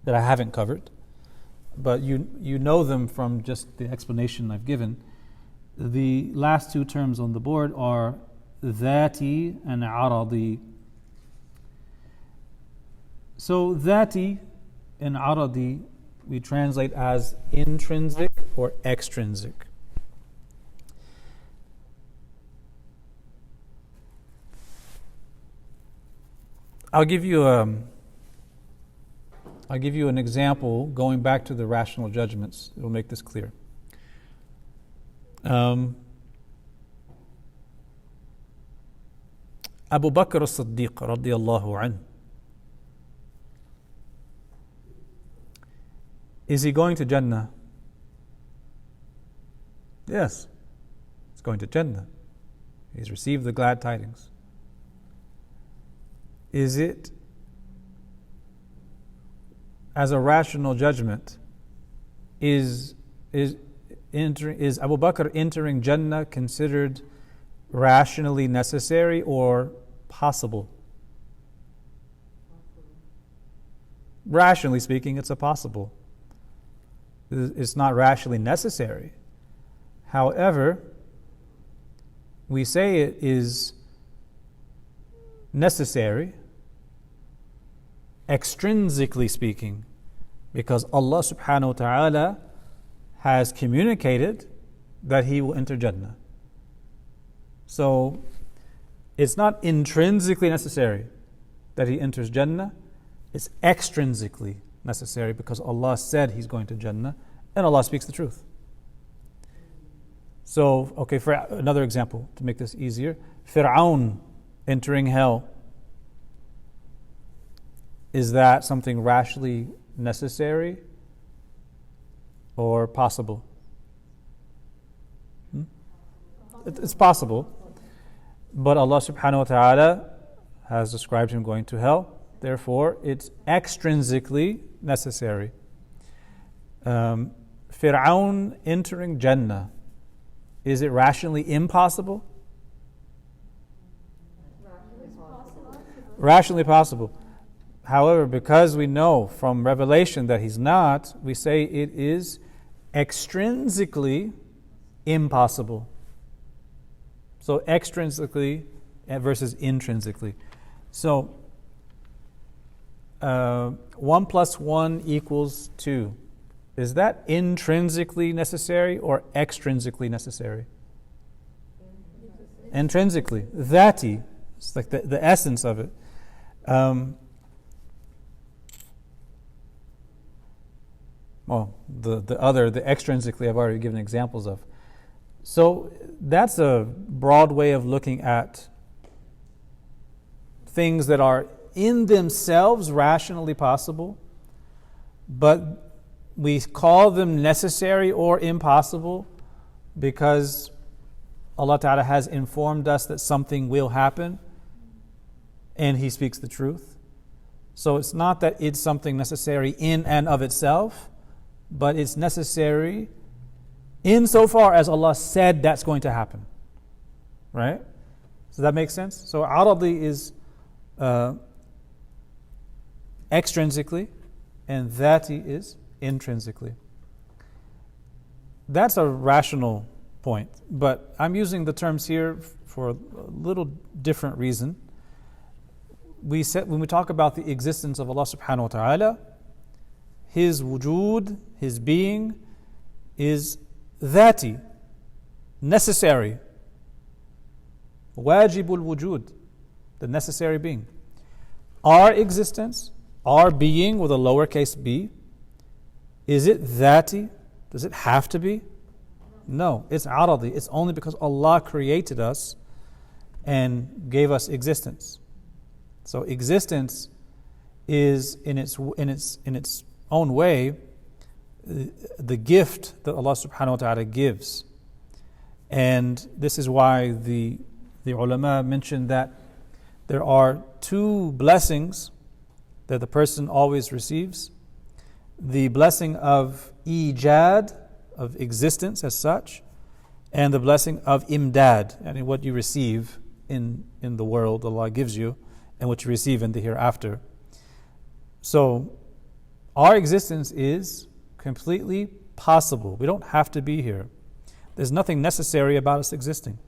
that I haven't covered, but you know them from just the explanation I've given. The last two terms on the board are dhati and aradi. So dhati and aradi we translate as intrinsic or extrinsic. I'll give you an example going back to the rational judgments. It will make this clear. Abu Bakr as-Siddiq radiyallahu anhu. Is he going to Jannah? Yes, he's going to Jannah. He's received the glad tidings. Is it, as a rational judgment, is Abu Bakr entering Jannah considered rationally necessary or possible? Rationally speaking, it's a possible. It's not rationally necessary. However, we say it is necessary, extrinsically speaking, because Allah subhanahu wa ta'ala has communicated that he will enter Jannah. So it's not intrinsically necessary that he enters Jannah, it's extrinsically necessary because Allah said he's going to Jannah and Allah speaks the truth. So, okay, for another example to make this easier, Fir'aun entering hell. Is that something rationally necessary or possible? It's possible. But Allah subhanahu wa ta'ala has described him going to hell. Therefore, it's extrinsically necessary. Fir'aun entering Jannah. Is it rationally impossible? Rationally possible. However, because we know from Revelation that he's not, we say it is extrinsically impossible. So extrinsically versus intrinsically. So 1 plus 1 equals 2. Is that intrinsically necessary or extrinsically necessary? Intrinsically. Dhati. It's like the essence of it. The extrinsically I've already given examples of. So that's a broad way of looking at things that are in themselves rationally possible, but we call them necessary or impossible because Allah Ta'ala has informed us that something will happen and He speaks the truth. So it's not that it's something necessary in and of itself, but it's necessary insofar as Allah said that's going to happen. Right? Does that make sense? So Aradi is extrinsically and Dhati is intrinsically. That's a rational point, but I'm using the terms here for a little different reason. We said when we talk about the existence of Allah subhanahu wa ta'ala, His wujud, His being is dhati, necessary. Wajibul wujud, the necessary being. Our existence, our being with a lowercase b, is it dhati? Does it have to be? No, it's aradi. It's only because Allah created us and gave us existence. So existence is in its own way the gift that Allah subhanahu wa ta'ala gives. And this is why the ulama mentioned that there are two blessings that the person always receives. The blessing of ijad, of existence as such, and the blessing of imdad, and what you receive in the world Allah gives you, and what you receive in the hereafter. So our existence is completely possible. We don't have to be here. There's nothing necessary about us existing.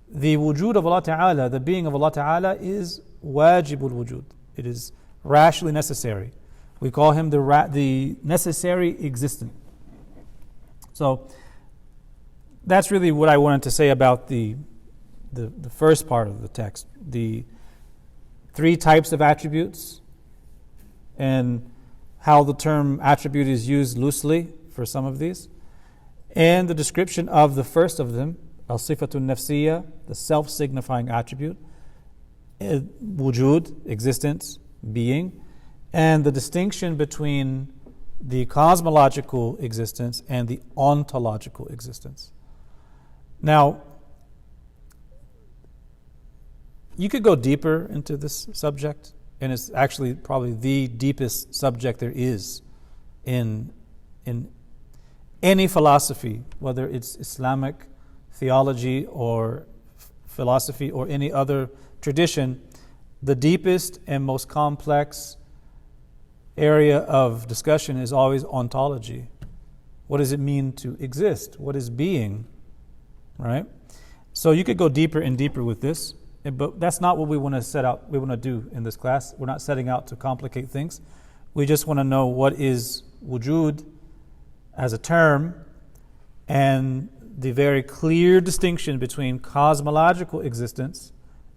The wujud of Allah Ta'ala, the being of Allah Ta'ala, is wajibul wujud. It is rationally necessary. We call him the necessary existent. So that's really what I wanted to say about the first part of the text. The three types of attributes, and how the term attribute is used loosely for some of these, and the description of the first of them, al-Sifatun Nafsiya, the self-signifying attribute, wujud, existence, being, and the distinction between the cosmological existence and the ontological existence. Now, you could go deeper into this subject, and it's actually probably the deepest subject there is in any philosophy, whether it's Islamic theology or philosophy or any other tradition. The deepest and most complex area of discussion is always ontology. What does it mean to exist? What is being? Right? So you could go deeper and deeper with this, but that's not what we want to set out. We want to do in this class. We're not setting out to complicate things. We just want to know what is wujud as a term, and the very clear distinction between cosmological existence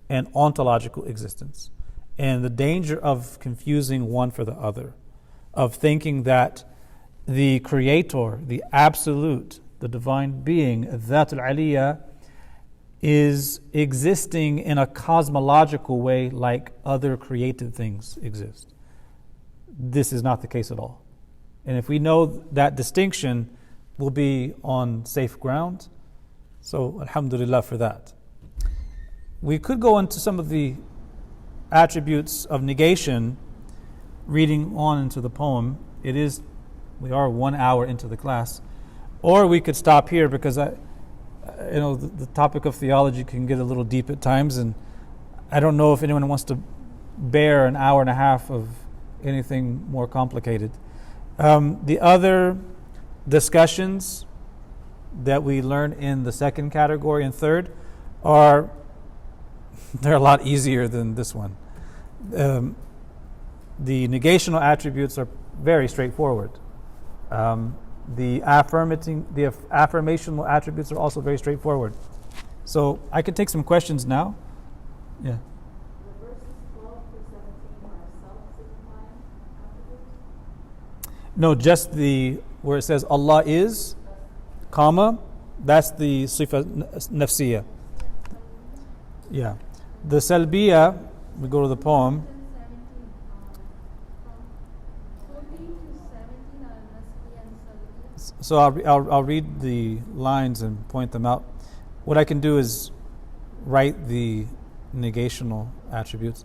and ontological existence, and the danger of confusing one for the other, of thinking that the creator, the absolute, the divine being, Dhatul Aliyah, is existing in a cosmological way like other created things exist. This is not the case at all. And if we know that distinction, we'll be on safe ground. So alhamdulillah for that. We could go into some of the attributes of negation, reading on into the poem. We are 1 hour into the class. Or we could stop here, because the topic of theology can get a little deep at times, and I don't know if anyone wants to bear an hour and a half of anything more complicated. The other discussions that we learn in the second category and third they're a lot easier than this one. The negational attributes are very straightforward. The affirmational attributes are also very straightforward. So I could take some questions now. Yeah. The verses 12 through 17 are self-signifying attributes? No, just where it says Allah is, comma, that's the Sifat Nafsiya. Yeah. The Salbiya, we go to the poem. So I'll read the lines and point them out. What I can do is write the negational attributes.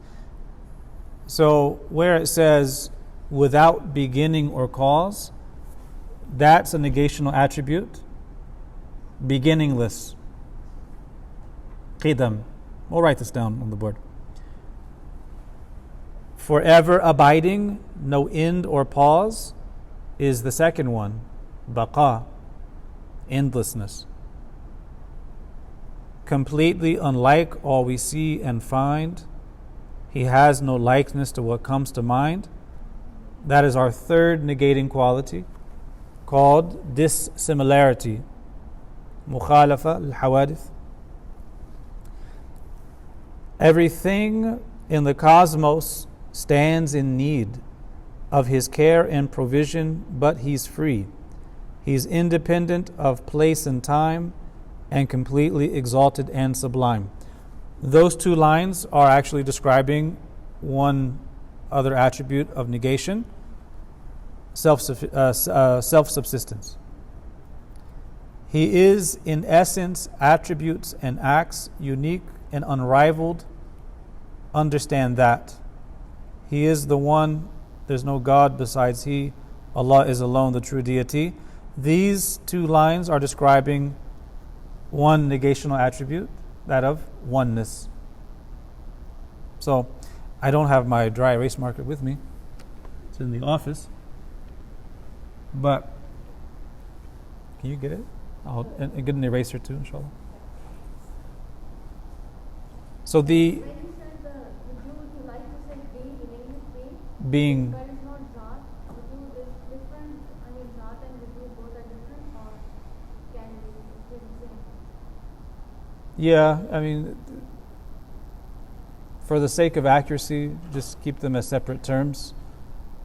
So where it says without beginning or cause, that's a negational attribute. Beginningless. Qidam. We'll write this down on the board. Forever abiding, no end or pause, is the second one. Baqa, endlessness. Completely unlike all we see and find, he has no likeness to what comes to mind. That is our third negating quality, called dissimilarity. Mukhalafa al-hawadith. Everything in the cosmos stands in need of his care and provision, but he's free. He's independent of place and time, and completely exalted and sublime. Those two lines are actually describing one other attribute of negation. self-subsistence. He is, in essence, attributes and acts unique and unrivaled. Understand that. He is the one, there's no God besides He. Allah is alone the true deity. These two lines are describing one negational attribute, that of oneness. So, I don't have my dry erase marker with me. It's in the office. But, can you get it? And get an eraser too, inshallah. So When you said would you like to say being in English being, but it's not Zat, Wujud is different. I mean, Zat and Wujud both are different, or can be the same? yeah, I mean, for the sake of accuracy, just keep them as separate terms.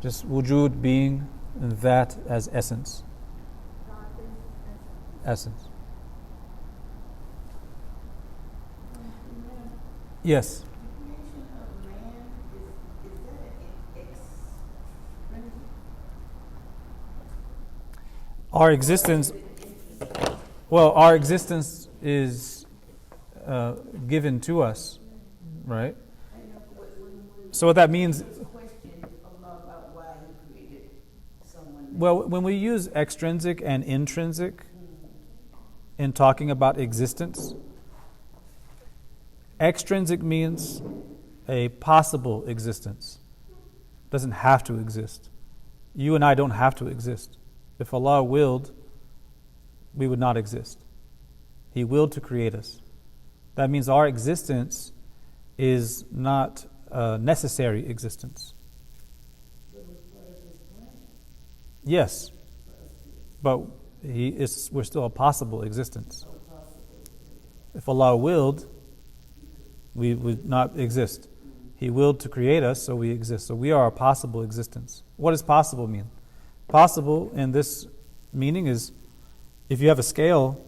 Just wujud, being, and that as essence. Zat is Essence. Yes. Creation of man is that an Our existence, well, our existence is given to us, right? So what that means, question about why he created someone? well, when we use extrinsic and intrinsic in talking about existence, extrinsic means a possible existence. Doesn't have to exist. You and I don't have to exist. If Allah willed, we would not exist. He willed to create us. That means our existence is not a necessary existence. Yes, but we're still a possible existence. If Allah willed, we would not exist. He willed to create us, so we exist. So we are a possible existence. What does possible mean? Possible in this meaning is, if you have a scale,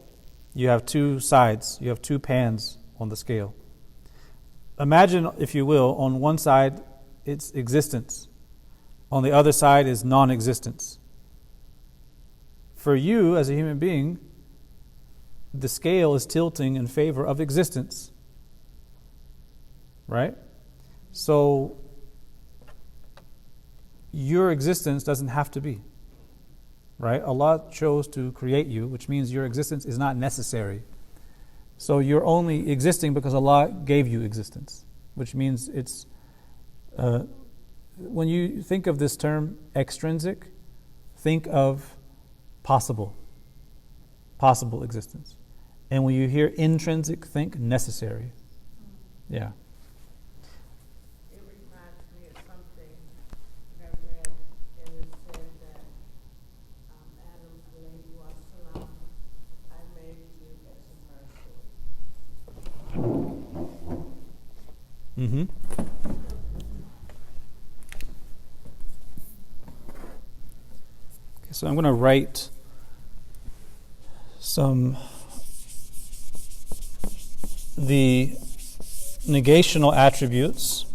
you have two sides, you have two pans on the scale. Imagine, if you will, on one side it's existence, on the other side is non-existence. For you as a human being, the scale is tilting in favor of existence. Right? So, your existence doesn't have to be. Right? Allah chose to create you, which means your existence is not necessary. So you're only existing because Allah gave you existence, which means it's, when you think of this term extrinsic, think of possible existence. And when you hear intrinsic, think necessary. Yeah. It reminds me of something I read, and it said that Adam alayhi wa salam, I made you as a mercy. Mm-hmm. Okay, so I'm going to write the negational attributes.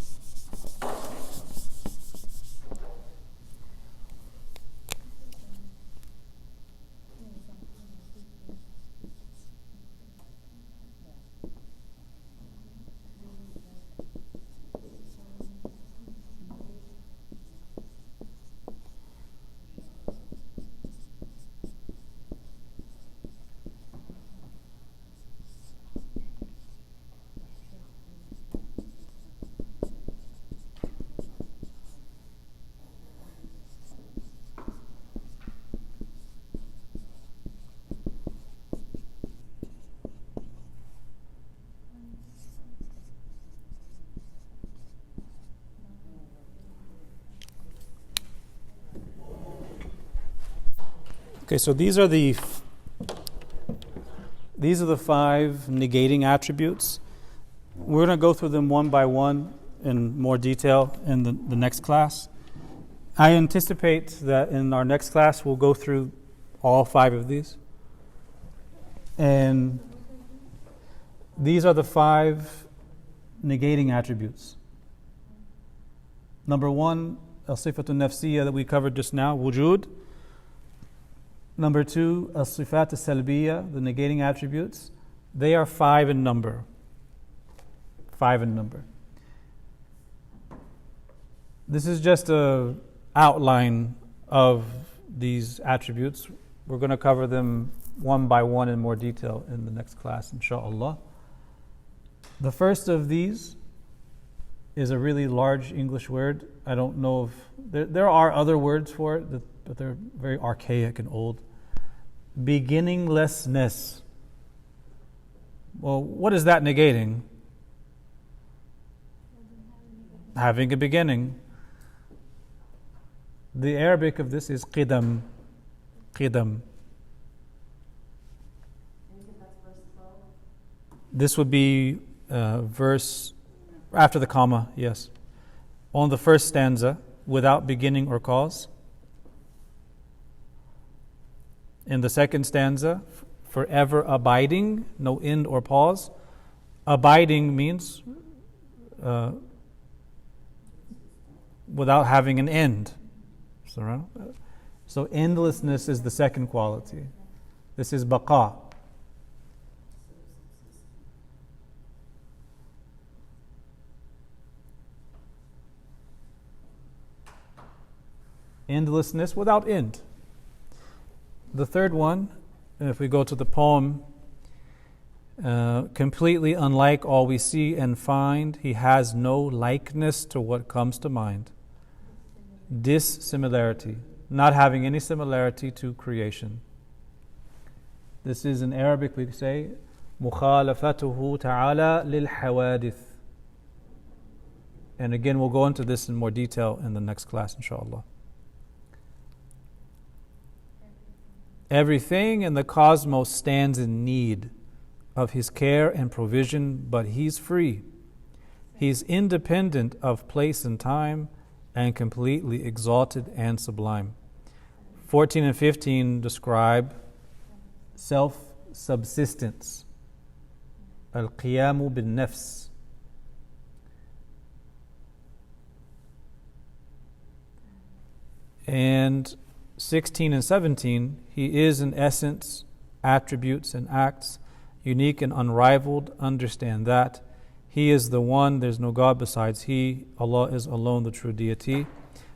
Okay, so these are the 5 negating attributes. We're going to go through them one by one in more detail in the next class. I anticipate that in our next class we'll go through all 5 of these. And these are the 5 negating attributes. Number 1, Sifat Nafsiya that we covered just now, wujud. Number 2, Sifat Salbiya, the negating attributes. They are 5 in number. 5 in number. This is just a outline of these attributes. We're going to cover them one by one in more detail in the next class, inshallah. The first of these is a really large English word. I don't know if there are other words for it, but they're very archaic and old. Beginninglessness. Well, what is that negating? Having a beginning. The Arabic of this is qidam. Qidam. This would be verse after the comma, yes. On the first stanza, without beginning or cause. In the second stanza, forever abiding, no end or pause. Abiding means without having an end. So endlessness is the second quality. This is baqa. Endlessness without end. The third one, if we go to the poem, completely unlike all we see and find, he has no likeness to what comes to mind. Dissimilarity, not having any similarity to creation. This is in Arabic we say, مخالفته تعالى للحوادث. And again, we'll go into this in more detail in the next class, inshallah. Everything in the cosmos stands in need of his care and provision, but he's free. He's independent of place and time and completely exalted and sublime. 14 and 15 describe self-subsistence. Al-qiyamu bin-nafs. And 16 and 17, he is in essence, attributes and acts, unique and unrivaled. Understand that. He is the one, there's no God besides He. Allah is alone the true deity.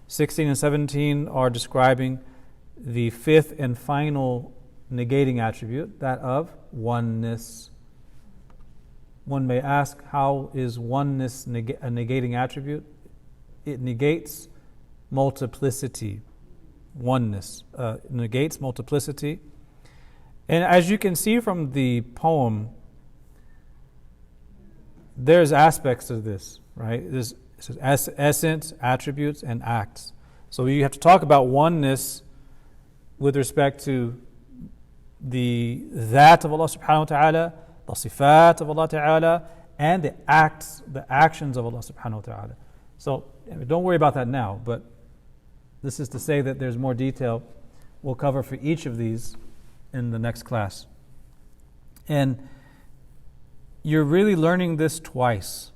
16 and 17 are describing the fifth and final negating attribute, that of oneness. One may ask, how is oneness a negating attribute? It negates multiplicity. Oneness negates multiplicity. And as you can see from the poem, there's aspects of this, right? There's essence, attributes, and acts. So you have to talk about oneness with respect to the that of Allah subhanahu wa ta'ala, the Sifat of Allah ta'ala, and the actions of Allah subhanahu wa ta'ala. So don't worry about that now, but this is to say that there's more detail we'll cover for each of these in the next class. And you're really learning this twice,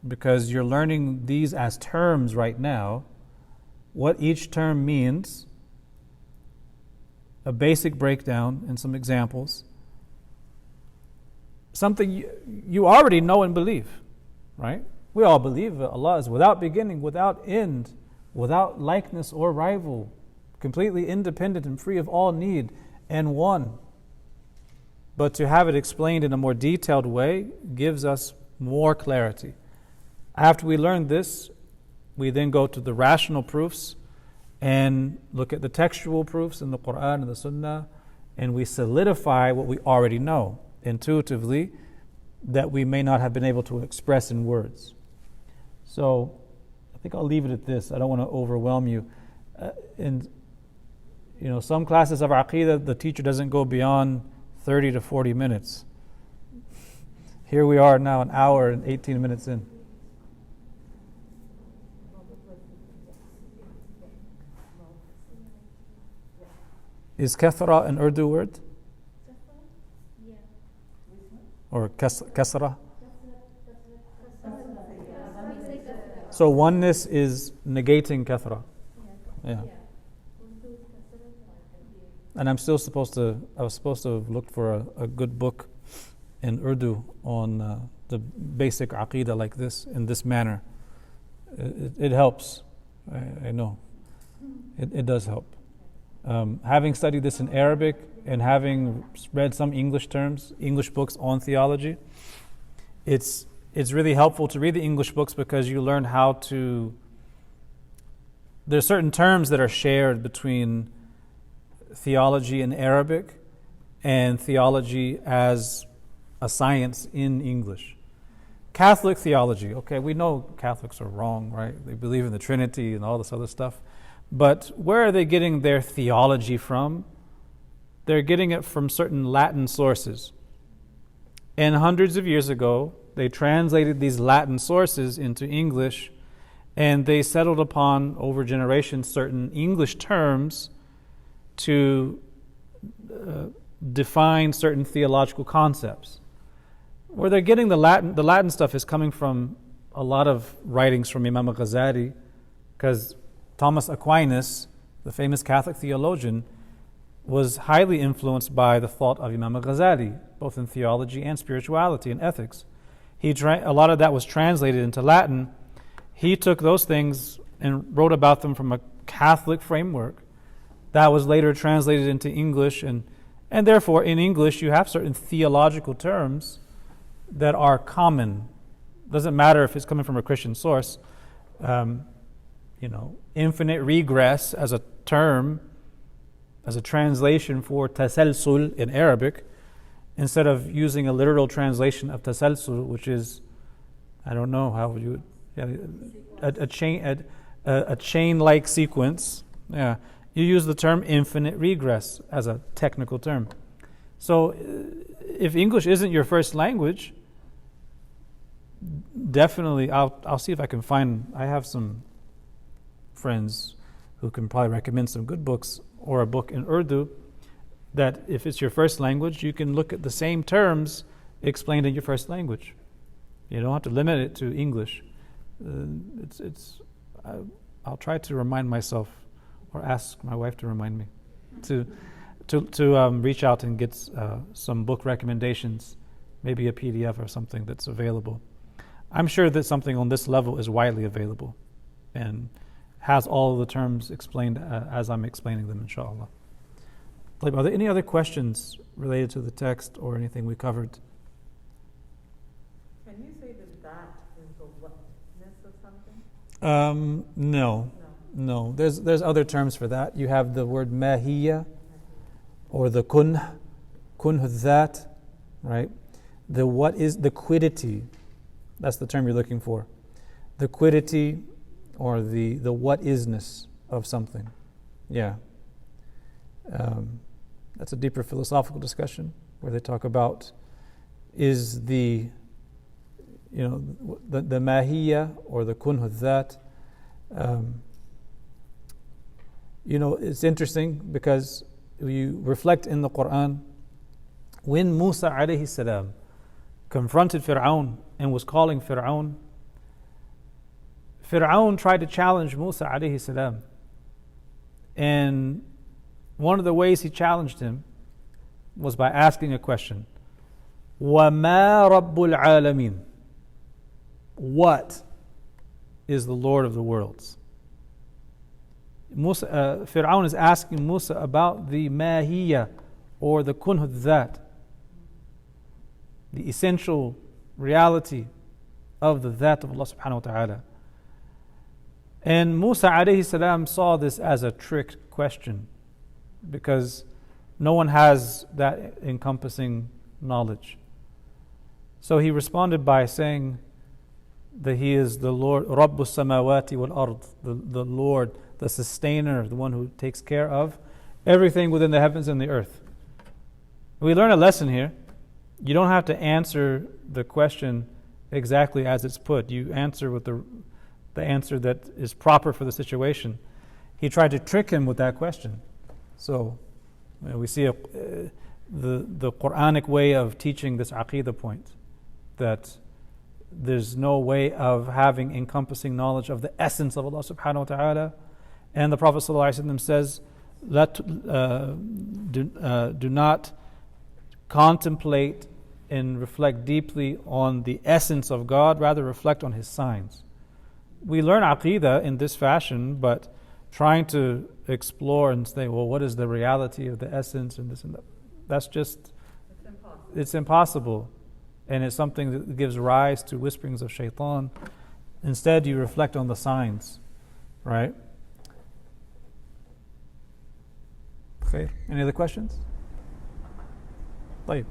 because you're learning these as terms right now, what each term means, a basic breakdown and some examples, something you already know and believe, right? We all believe that Allah is without beginning, without end, without likeness or rival, completely independent and free of all need, and one. But to have it explained in a more detailed way gives us more clarity. After we learn this, we then go to the rational proofs and look at the textual proofs in the Quran and the Sunnah, and we solidify what we already know intuitively that we may not have been able to express in words. So I think I'll leave it at this. I don't want to overwhelm you. And some classes of Aqeedah, the teacher doesn't go beyond 30 to 40 minutes. Here we are now, an hour and 18 minutes in. Is kathra an Urdu word? Or kasra? So oneness is negating kathra. Yeah. Urdu is considered And I was supposed to have looked for a good book in Urdu on the basic aqidah like this, in this manner. It helps. I know. It does help. Having studied this in Arabic and having read some English terms, English books on theology, it's really helpful to read the English books because you learn how to. There's certain terms that are shared between theology in Arabic and theology as a science in English. Catholic theology, okay, we know Catholics are wrong, right? They believe in the Trinity and all this other stuff. But where are they getting their theology from? They're getting it from certain Latin sources. And hundreds of years ago, they translated these Latin sources into English, and they settled upon, over generations, certain English terms to define certain theological concepts. Where they're getting the Latin stuff is coming from a lot of writings from Imam Ghazali, because Thomas Aquinas, the famous Catholic theologian, was highly influenced by the thought of Imam Ghazali, both in theology and spirituality and ethics. A lot of that was translated into Latin. He took those things and wrote about them from a Catholic framework that was later translated into English, and therefore in English you have certain theological terms that are common. Doesn't matter if it's coming from a Christian source. Infinite regress as a term, as a translation for tasalsul in Arabic, instead of using a literal translation of tasalsul, which is, I don't know how you would, a chain-like sequence. Yeah, you use the term infinite regress as a technical term. So, if English isn't your first language, definitely, I'll see if I can find. I have some friends who can probably recommend some good books or a book in Urdu that, if it's your first language, you can look at the same terms explained in your first language. You don't have to limit it to English. I'll try to remind myself, or ask my wife to remind me, to reach out and get some book recommendations, maybe a PDF or something that's available. I'm sure that something on this level is widely available and has all of the terms explained as I'm explaining them, inshallah. Are there any other questions related to the text or anything we covered? Can you say that is the whatness of something? No. There's other terms for that. You have the word mahiyya, or the kun dhat, right? The what is the quiddity. That's the term you're looking for. The quiddity, or the what isness of something. Yeah. That's a deeper philosophical discussion where they talk about is the mahiyya or the kun dhat. It's interesting because you reflect in the Quran, when Musa alayhi salam confronted Fir'aun and was calling Fir'aun tried to challenge Musa alayhi salam. And one of the ways he challenged him was by asking a question. وَمَا رَبُّ الْعَالَمِينَ? What is the Lord of the worlds? Fir'aun is asking Musa about the mahiyya, or the kun dhat, the essential reality of the dhat of Allah subhanahu wa ta'ala. And Musa alayhi salam saw this as a trick question, because no one has that encompassing knowledge. So he responded by saying that he is the Lord, Rabbus samawati wal ard, the Lord, the sustainer, the one who takes care of everything within the heavens and the earth. We learn a lesson here. You don't have to answer the question exactly as it's put. You answer with the answer that is proper for the situation. He tried to trick him with that question. So we see the Quranic way of teaching this aqidah point, that there's no way of having encompassing knowledge of the essence of Allah subhanahu wa ta'ala And the Prophet ﷺ says, do not contemplate and reflect deeply on the essence of God, rather reflect on His signs. We learn Aqeedah in this fashion, but trying to explore and say, well, what is the reality of the essence and this and that? That's just, it's impossible. And it's something that gives rise to whisperings of shaitan. Instead, you reflect on the signs, right? Okay. Any other questions? طيب.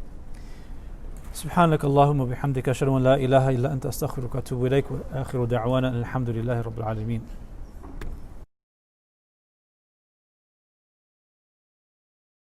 سبحانك اللهم وبحمدك أشهد أن لا إله إلا أنت أستغفرك وأتوب إليك وآخر دعوانا الحمد لله رب العالمين.